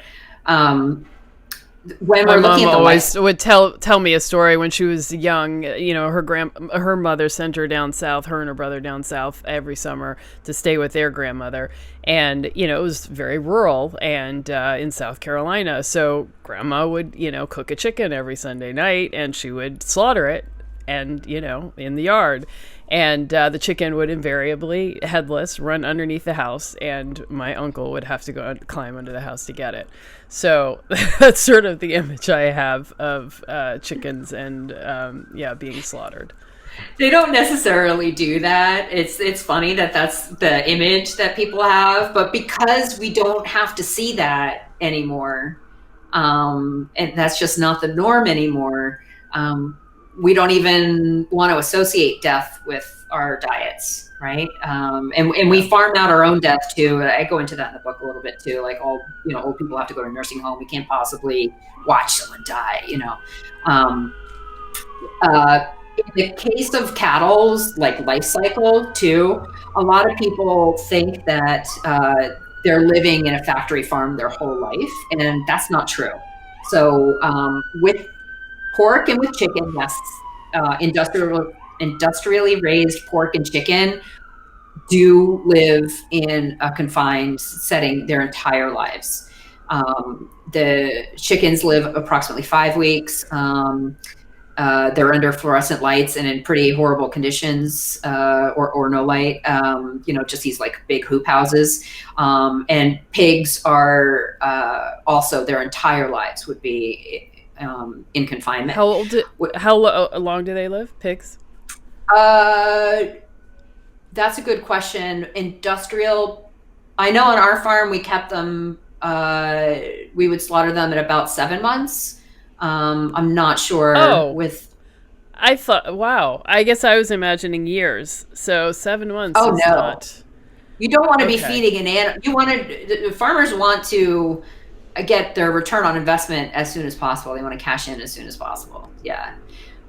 When
My
we're
mom
looking at the
always would tell me a story when she was young. Her mother sent her down south, her and her brother down south every summer to stay with their grandmother. And, it was very rural and in South Carolina. So grandma would, cook a chicken every Sunday night, and she would slaughter it and, in the yard. And the chicken would invariably, headless, run underneath the house, and my uncle would have to go and climb under the house to get it. So that's sort of the image I have of chickens and, being slaughtered.
They don't necessarily do that. It's funny that that's the image that people have, but because we don't have to see that anymore, and that's just not the norm anymore, we don't even want to associate death with our diets, right? And we farm out our own death too. I go into that in the book a little bit too. Like old people have to go to a nursing home. We can't possibly watch someone die, in the case of cattle's life cycle too, a lot of people think that they're living in a factory farm their whole life, and that's not true. So with pork and with chicken, yes, industrially raised pork and chicken do live in a confined setting their entire lives. The chickens live approximately 5 weeks. They're under fluorescent lights and in pretty horrible conditions, or no light, just these big hoop houses. And pigs are also their entire lives would be in confinement.
How long do they live, pigs?
That's a good question. Industrial, I know on our farm we kept them, we would slaughter them at about 7 months. I'm not sure
I thought, wow, I guess I was imagining years. So 7 months is
no.
Not...
You don't want to be feeding an animal. Farmers want to get their return on investment as soon as possible. They want to cash in as soon as possible. Yeah.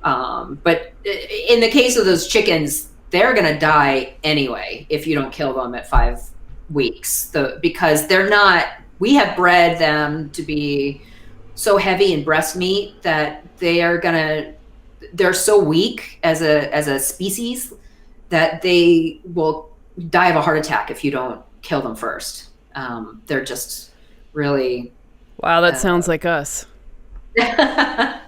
But in the case of those chickens, they're going to die anyway if you don't kill them at 5 weeks. Because we have bred them to be so heavy in breast meat that they're so weak as a species that they will die of a heart attack if you don't kill them first. They're just really...
Wow, that sounds like us.
Yeah.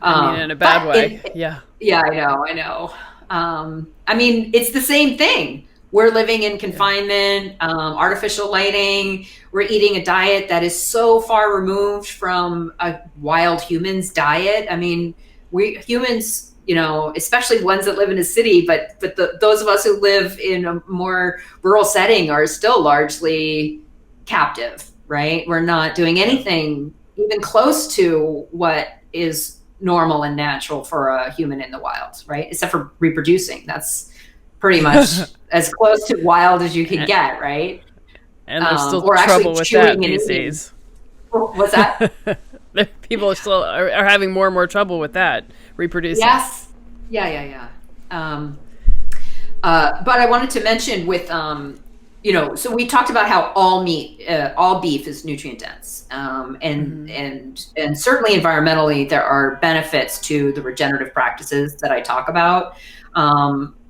I mean, in a bad way. Yeah.
Yeah, I know. I mean, it's the same thing. We're living in confinement, artificial lighting. We're eating a diet that is so far removed from a wild human's diet. I mean, we humans, you know, especially ones that live in a city, but those of us who live in a more rural setting are still largely captive, right? We're not doing anything even close to what is normal and natural for a human in the wild, right? Except for reproducing. That's pretty much as close to wild as you can get, right?
And there's still trouble with that these days.
What's that?
People still are having more and more trouble with that, reproducing.
Yes. Yeah. But I wanted to mention with, you know, so we talked about how all beef is nutrient dense, and certainly environmentally there are benefits to the regenerative practices that I talk about.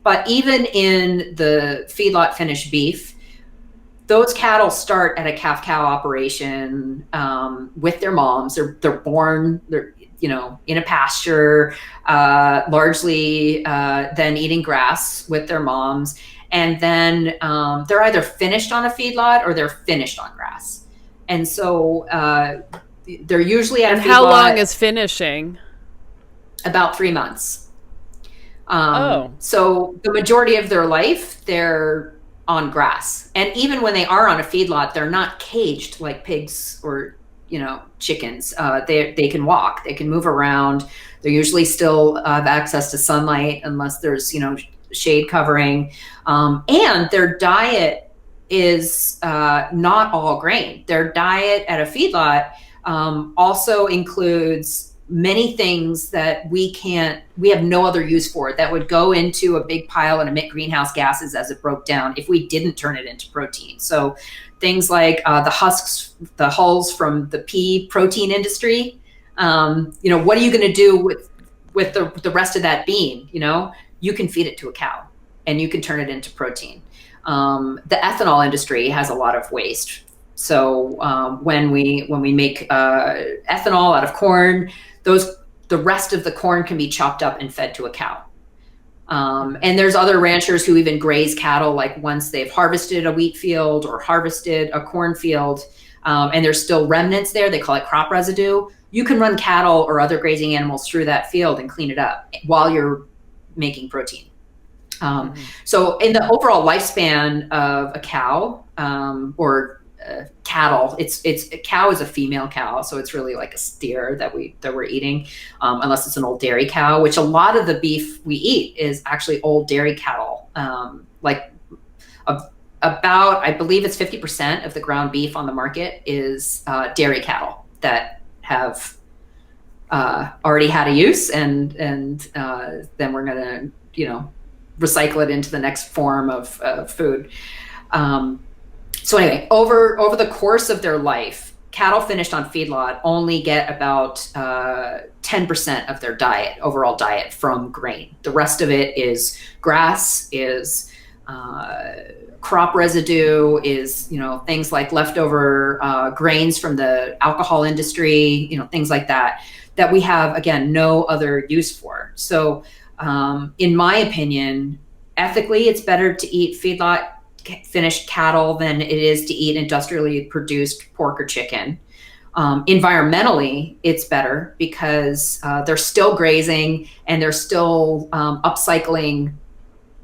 But even in the feedlot finished beef, those cattle start at a calf-cow operation with their moms. They're born, you know, in a pasture, largely then eating grass with their moms. And then they're either finished on a feedlot or they're finished on grass. And so they're usually at a feedlot.
And how long is finishing?
About 3 months. So the majority of their life, they're on grass. And even when they are on a feedlot, they're not caged like pigs or, you know, chickens. They can walk, they can move around. They usually still have access to sunlight unless there's, you know, shade covering. And their diet is not all grain. Their diet at a feedlot also includes many things that we have no other use for, that would go into a big pile and emit greenhouse gases as it broke down if we didn't turn it into protein. So things like the husks, the hulls from the pea protein industry. You know, what are you going to do with the rest of that bean? You know, you can feed it to a cow and you can turn it into protein. The ethanol industry has a lot of waste. So when we make ethanol out of corn, the rest of the corn can be chopped up and fed to a cow. And there's other ranchers who even graze cattle, like once they've harvested a wheat field or harvested a corn field, and there's still remnants there, they call it crop residue. You can run cattle or other grazing animals through that field and clean it up while you're making protein. So in the overall lifespan of a cow or cattle, a cow is a female cow, so it's really like a steer that we're eating, unless it's an old dairy cow, which a lot of the beef we eat is actually old dairy cattle. Like about, I believe it's 50% of the ground beef on the market is dairy cattle that have already had a use, and then we're gonna, you know, recycle it into the next form of food. So anyway, over the course of their life, cattle finished on feedlot only get about 10% of their diet, overall diet, from grain. The rest of it is grass, is crop residue, is, you know, things like leftover grains from the alcohol industry, you know, things like that we have, again, no other use for. So in my opinion, ethically, it's better to eat feedlot finished cattle than it is to eat industrially produced pork or chicken. Environmentally, it's better because they're still grazing and they're still upcycling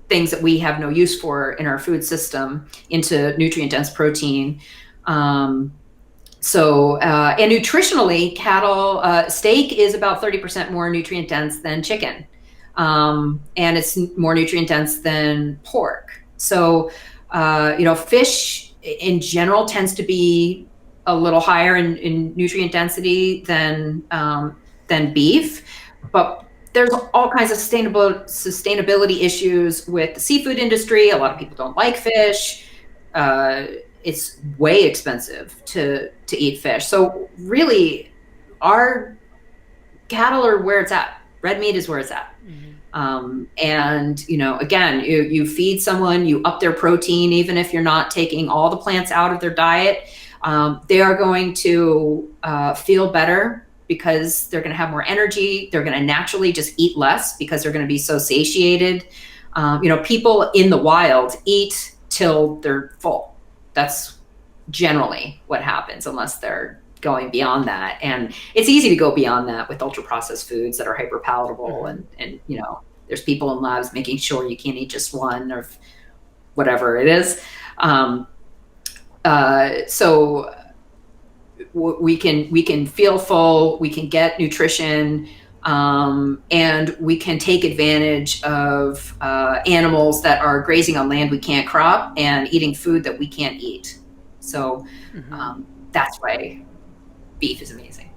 things that we have no use for in our food system into nutrient-dense protein. And nutritionally, cattle, steak is about 30% more nutrient-dense than chicken. And it's more nutrient-dense than pork. So, you know, fish in general tends to be a little higher in nutrient density than beef, but there's all kinds of sustainability issues with the seafood industry. A lot of people don't like fish. It's way expensive to eat fish. So really, our cattle are where it's at. Red meat is where it's at. And, you know, again, you feed someone, you up their protein, even if you're not taking all the plants out of their diet, they are going to feel better because they're going to have more energy. They're going to naturally just eat less because they're going to be so satiated. People in the wild eat till they're full. That's generally what happens, unless they're going beyond that. And it's easy to go beyond that with ultra processed foods that are hyper palatable. And there's people in labs making sure you can't eat just one or whatever it is. So we can feel full, we can get nutrition, and we can take advantage of animals that are grazing on land we can't crop and eating food that we can't eat. So that's why beef is amazing.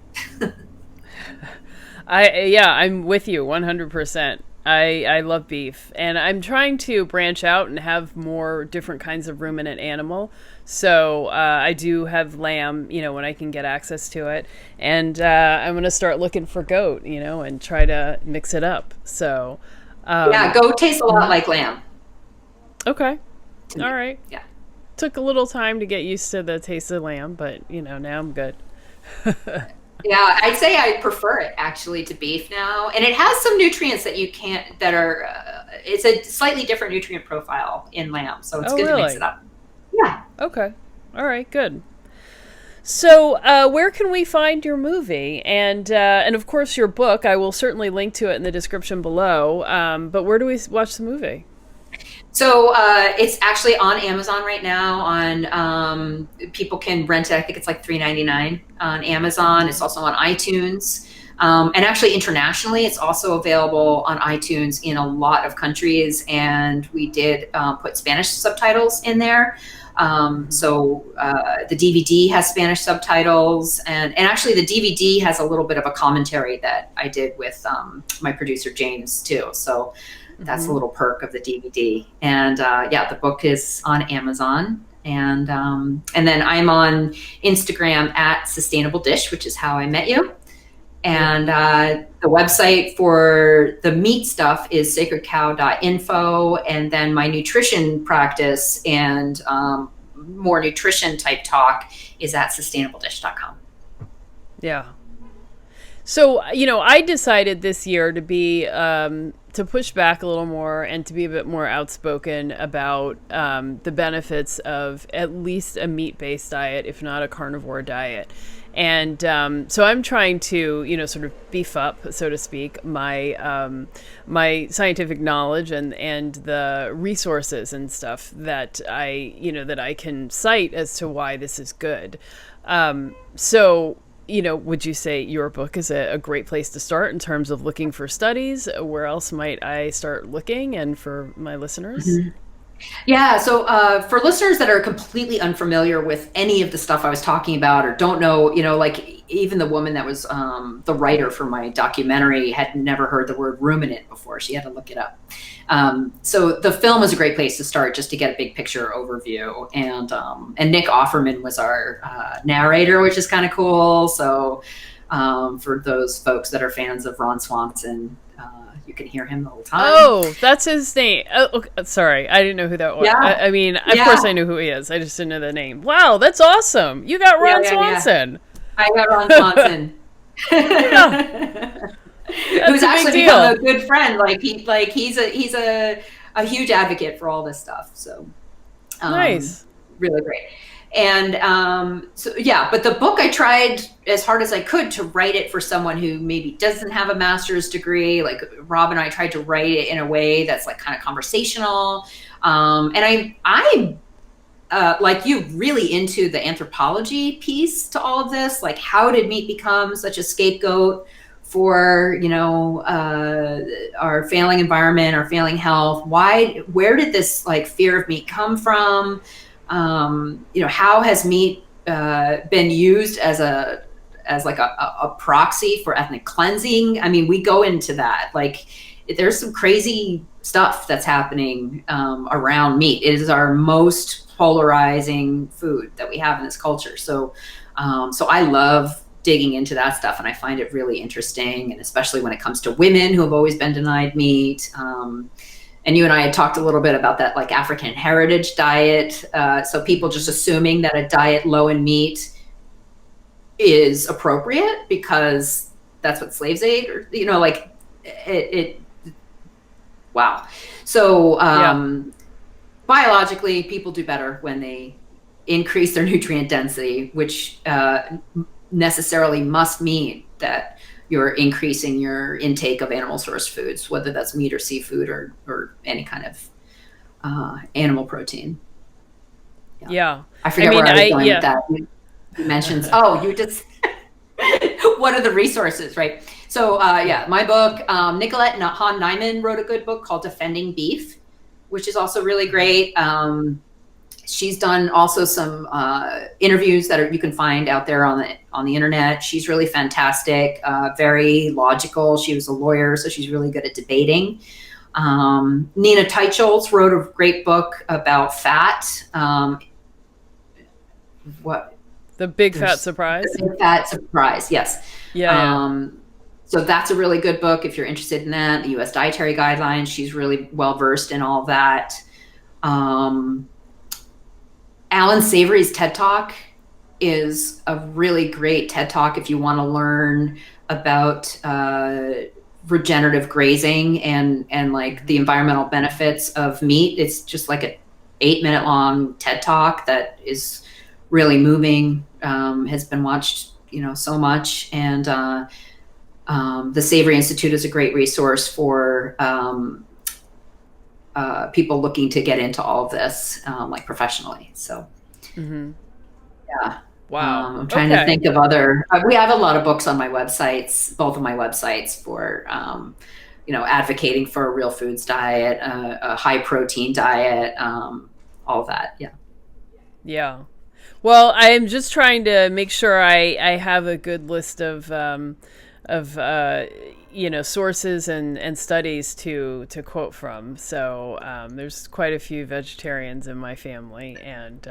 I'm with you 100%. I love beef, and I'm trying to branch out and have more different kinds of ruminant animal. So I do have lamb, when I can get access to it, and I'm going to start looking for goat, and try to mix it up. So
goat tastes a lot like lamb.
Okay, all right.
Yeah,
took a little time to get used to the taste of lamb, but now I'm good.
Yeah, I'd say I prefer it actually to beef now, and it has some nutrients that you can't. That are, it's a slightly different nutrient profile in lamb, so it's good to mix it up. Yeah.
Okay. All right. Good. So, where can we find your movie and of course your book? I will certainly link to it in the description below. But where do we watch the movie?
So it's actually on Amazon right now. On people can rent it. I think it's like $3.99 on Amazon. It's also on iTunes, and actually internationally, it's also available on iTunes in a lot of countries. And we did put Spanish subtitles in there. So the DVD has Spanish subtitles, and actually the DVD has a little bit of a commentary that I did with my producer James too. So that's a little perk of the DVD. And the book is on Amazon, and then I'm on Instagram at Sustainable Dish, which is how I met you. And the website for the meat stuff is sacredcow.info. And then my nutrition practice and more nutrition type talk is at sustainabledish.com.
Yeah. So, I decided this year to be, to push back a little more and to be a bit more outspoken about the benefits of at least a meat-based diet, if not a carnivore diet. And so I'm trying to, sort of beef up, so to speak, my my scientific knowledge and the resources and stuff that I can cite as to why this is good. So, would you say your book is a great place to start in terms of looking for studies? Where else might I start looking, and for my listeners?
Mm-hmm. Yeah. So for listeners that are completely unfamiliar with any of the stuff I was talking about, or don't know, like even the woman that was the writer for my documentary had never heard the word ruminant before. She had to look it up. So the film is a great place to start, just to get a big picture overview. And Nick Offerman was our narrator, which is kind of cool. So for those folks that are fans of Ron Swanson, you can hear him the whole time.
Oh, that's his name. Oh, okay. Sorry, I didn't know who that was.
Yeah.
I mean, of course I knew who he is. I just didn't know the name. Wow, that's awesome. You got Ron Swanson.
Yeah. I got Ron Swanson. Who's actually become a good friend. He's a huge advocate for all this stuff. So
nice.
Really great. And but the book, I tried as hard as I could to write it for someone who maybe doesn't have a master's degree. Like Rob and I tried to write it in a way that's like kind of conversational. And I'm like you, really into the anthropology piece to all of this. Like, how did meat become such a scapegoat for, our failing environment, our failing health? Where did this like fear of meat come from? How has meat been used as a proxy for ethnic cleansing? I mean, we go into that. Like, there's some crazy stuff that's happening around meat. It is our most polarizing food that we have in this culture. So I love digging into that stuff, and I find it really interesting, and especially when it comes to women who have always been denied meat. And you and I had talked a little bit about that, like African heritage diet. So people just assuming that a diet low in meat is appropriate because that's what slaves ate, or, you know, like it wow. So biologically, people do better when they increase their nutrient density, which necessarily must mean that you're increasing your intake of animal source foods, whether that's meat or seafood or any kind of animal protein.
Yeah.
I forget where I was going with that. You mentioned, you just, what are the resources, right? So my book, Nicolette Hahn Nyman wrote a good book called Defending Beef, which is also really great. She's done also some interviews that you can find out there on the internet. She's really fantastic, very logical. She was a lawyer, so she's really good at debating. Nina Teicholz wrote a great book about fat.
The Big Fat Surprise?
The Big Fat Surprise, yes.
Yeah.
So that's a really good book if you're interested in that. The U.S. Dietary Guidelines, she's really well-versed in all that. Alan Savory's TED Talk is a really great TED Talk if you want to learn about regenerative grazing and like the environmental benefits of meat. It's just like an 8-minute long TED Talk that is really moving, has been watched, so much. And the Savory Institute is a great resource for people looking to get into all of this, like professionally. So, yeah.
Wow.
I'm trying to think of other, we have a lot of books on my websites, both of my websites for, advocating for a real foods diet, a high protein diet, all of that. Yeah.
Yeah. Well, I am just trying to make sure I have a good list of sources and studies to quote from. So there's quite a few vegetarians in my family, and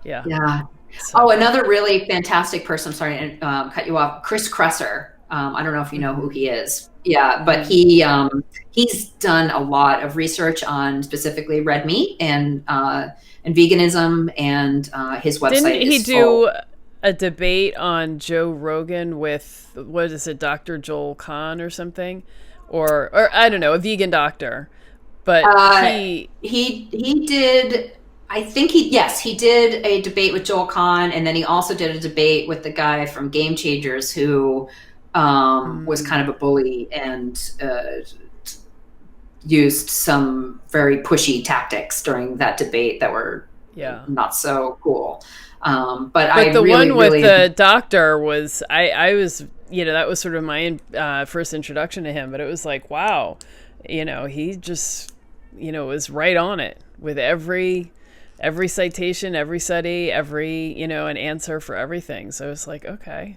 yeah.
So.
Another really fantastic person. I'm sorry to cut you off. Chris Kresser. I don't know if you know who he is. Yeah, but he's done a lot of research on specifically red meat and veganism, and his website.
Didn't he do a debate on Joe Rogan with, what is it, Dr. Joel Kahn or something, or I don't know, a vegan doctor, but he
did. I think he did a debate with Joel Kahn, and then he also did a debate with the guy from Game Changers who was kind of a bully and used some very pushy tactics during that debate that were not so cool. But
the
really,
one with
really,
the doctor was, I was, that was sort of my first introduction to him, but it was like, wow, he just, was right on it with every citation, every study, every, an answer for everything. So it's like, okay.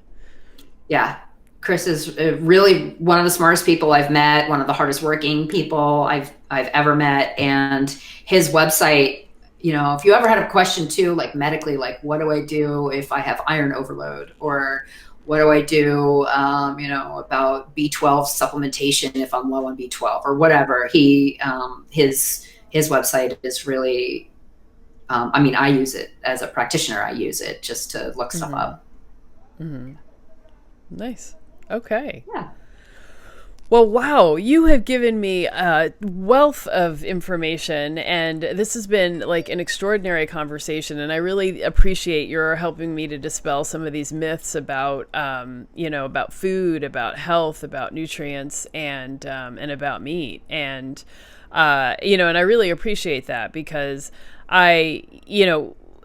Yeah.
Chris is really one of the smartest people I've met, one of the hardest working people I've ever met. And his website, if you ever had a question too, like medically, like what do I do if I have iron overload, or what do I do, about B12 supplementation if I'm low on B12 or whatever, his website is really, I use it as a practitioner. I use it just to look stuff up.
Mm-hmm. Nice. Okay.
Yeah.
Well, wow, you have given me a wealth of information, and this has been like an extraordinary conversation, and I really appreciate your helping me to dispel some of these myths about, about food, about health, about nutrients, and about meat. And, and I really appreciate that, because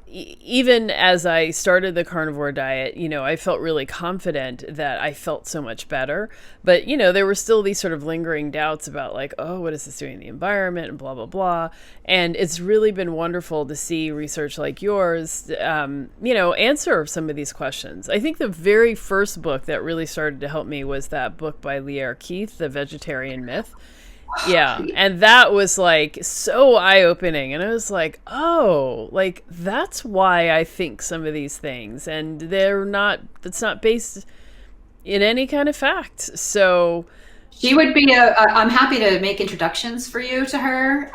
even as I started the carnivore diet, I felt really confident that I felt so much better. But, there were still these sort of lingering doubts about like, oh, what is this doing in the environment and blah, blah, blah. And it's really been wonderful to see research like yours, answer some of these questions. I think the very first book that really started to help me was that book by Lierre Keith, The Vegetarian Myth. Yeah. And that was like so eye-opening. And I was like, oh, like that's why I think some of these things, and it's not based in any kind of fact. So
she would be I'm happy to make introductions for you to her.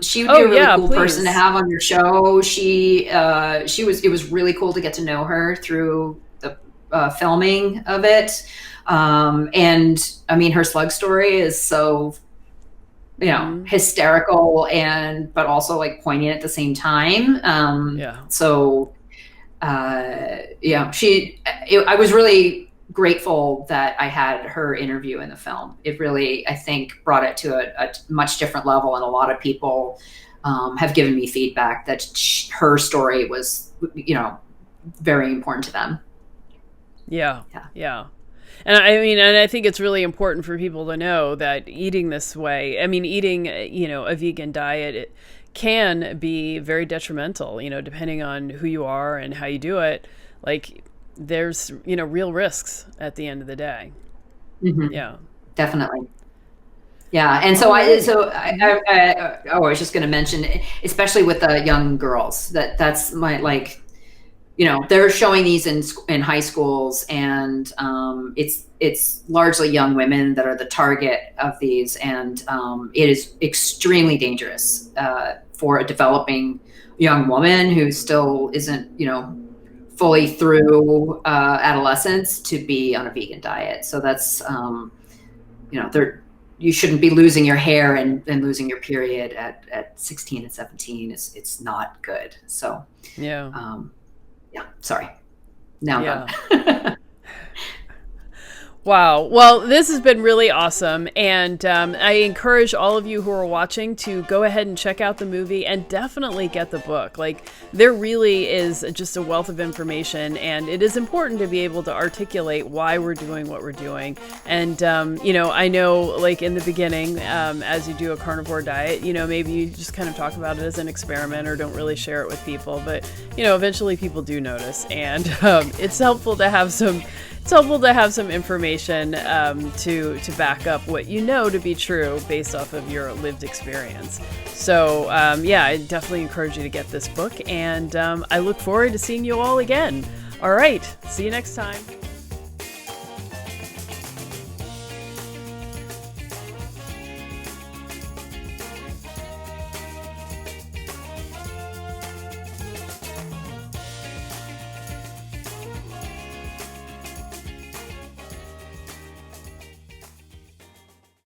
She would be a really cool person to have on your show. It was really cool to get to know her through filming of it. And I mean, her slug story is so, hysterical but also like poignant at the same time. So, I was really grateful that I had her interview in the film. It really, I think, brought it to a much different level. And a lot of people have given me feedback that her story was, very important to them.
Yeah. And I think it's really important for people to know that eating this way, eating, a vegan diet, it can be very detrimental, depending on who you are and how you do it. Like, there's, real risks at the end of the day.
Mm-hmm. Yeah, definitely. Yeah. And so I was just going to mention, especially with the young girls, that's my, like, they're showing these in high schools, and it's largely young women that are the target of these, and it is extremely dangerous for a developing young woman who still isn't, fully through adolescence to be on a vegan diet. So that's, you shouldn't be losing your hair and losing your period at 16 and 17. It's not good. So sorry. Now I'm done.
Wow. Well, this has been really awesome. And I encourage all of you who are watching to go ahead and check out the movie and definitely get the book. Like, there really is just a wealth of information, and it is important to be able to articulate why we're doing what we're doing. And, I know, like, in the beginning, as you do a carnivore diet, maybe you just kind of talk about it as an experiment or don't really share it with people. But, eventually people do notice. And it's helpful to have some information to back up what to be true based off of your lived experience. So I definitely encourage you to get this book, and I look forward to seeing you all again. All right, see you next time.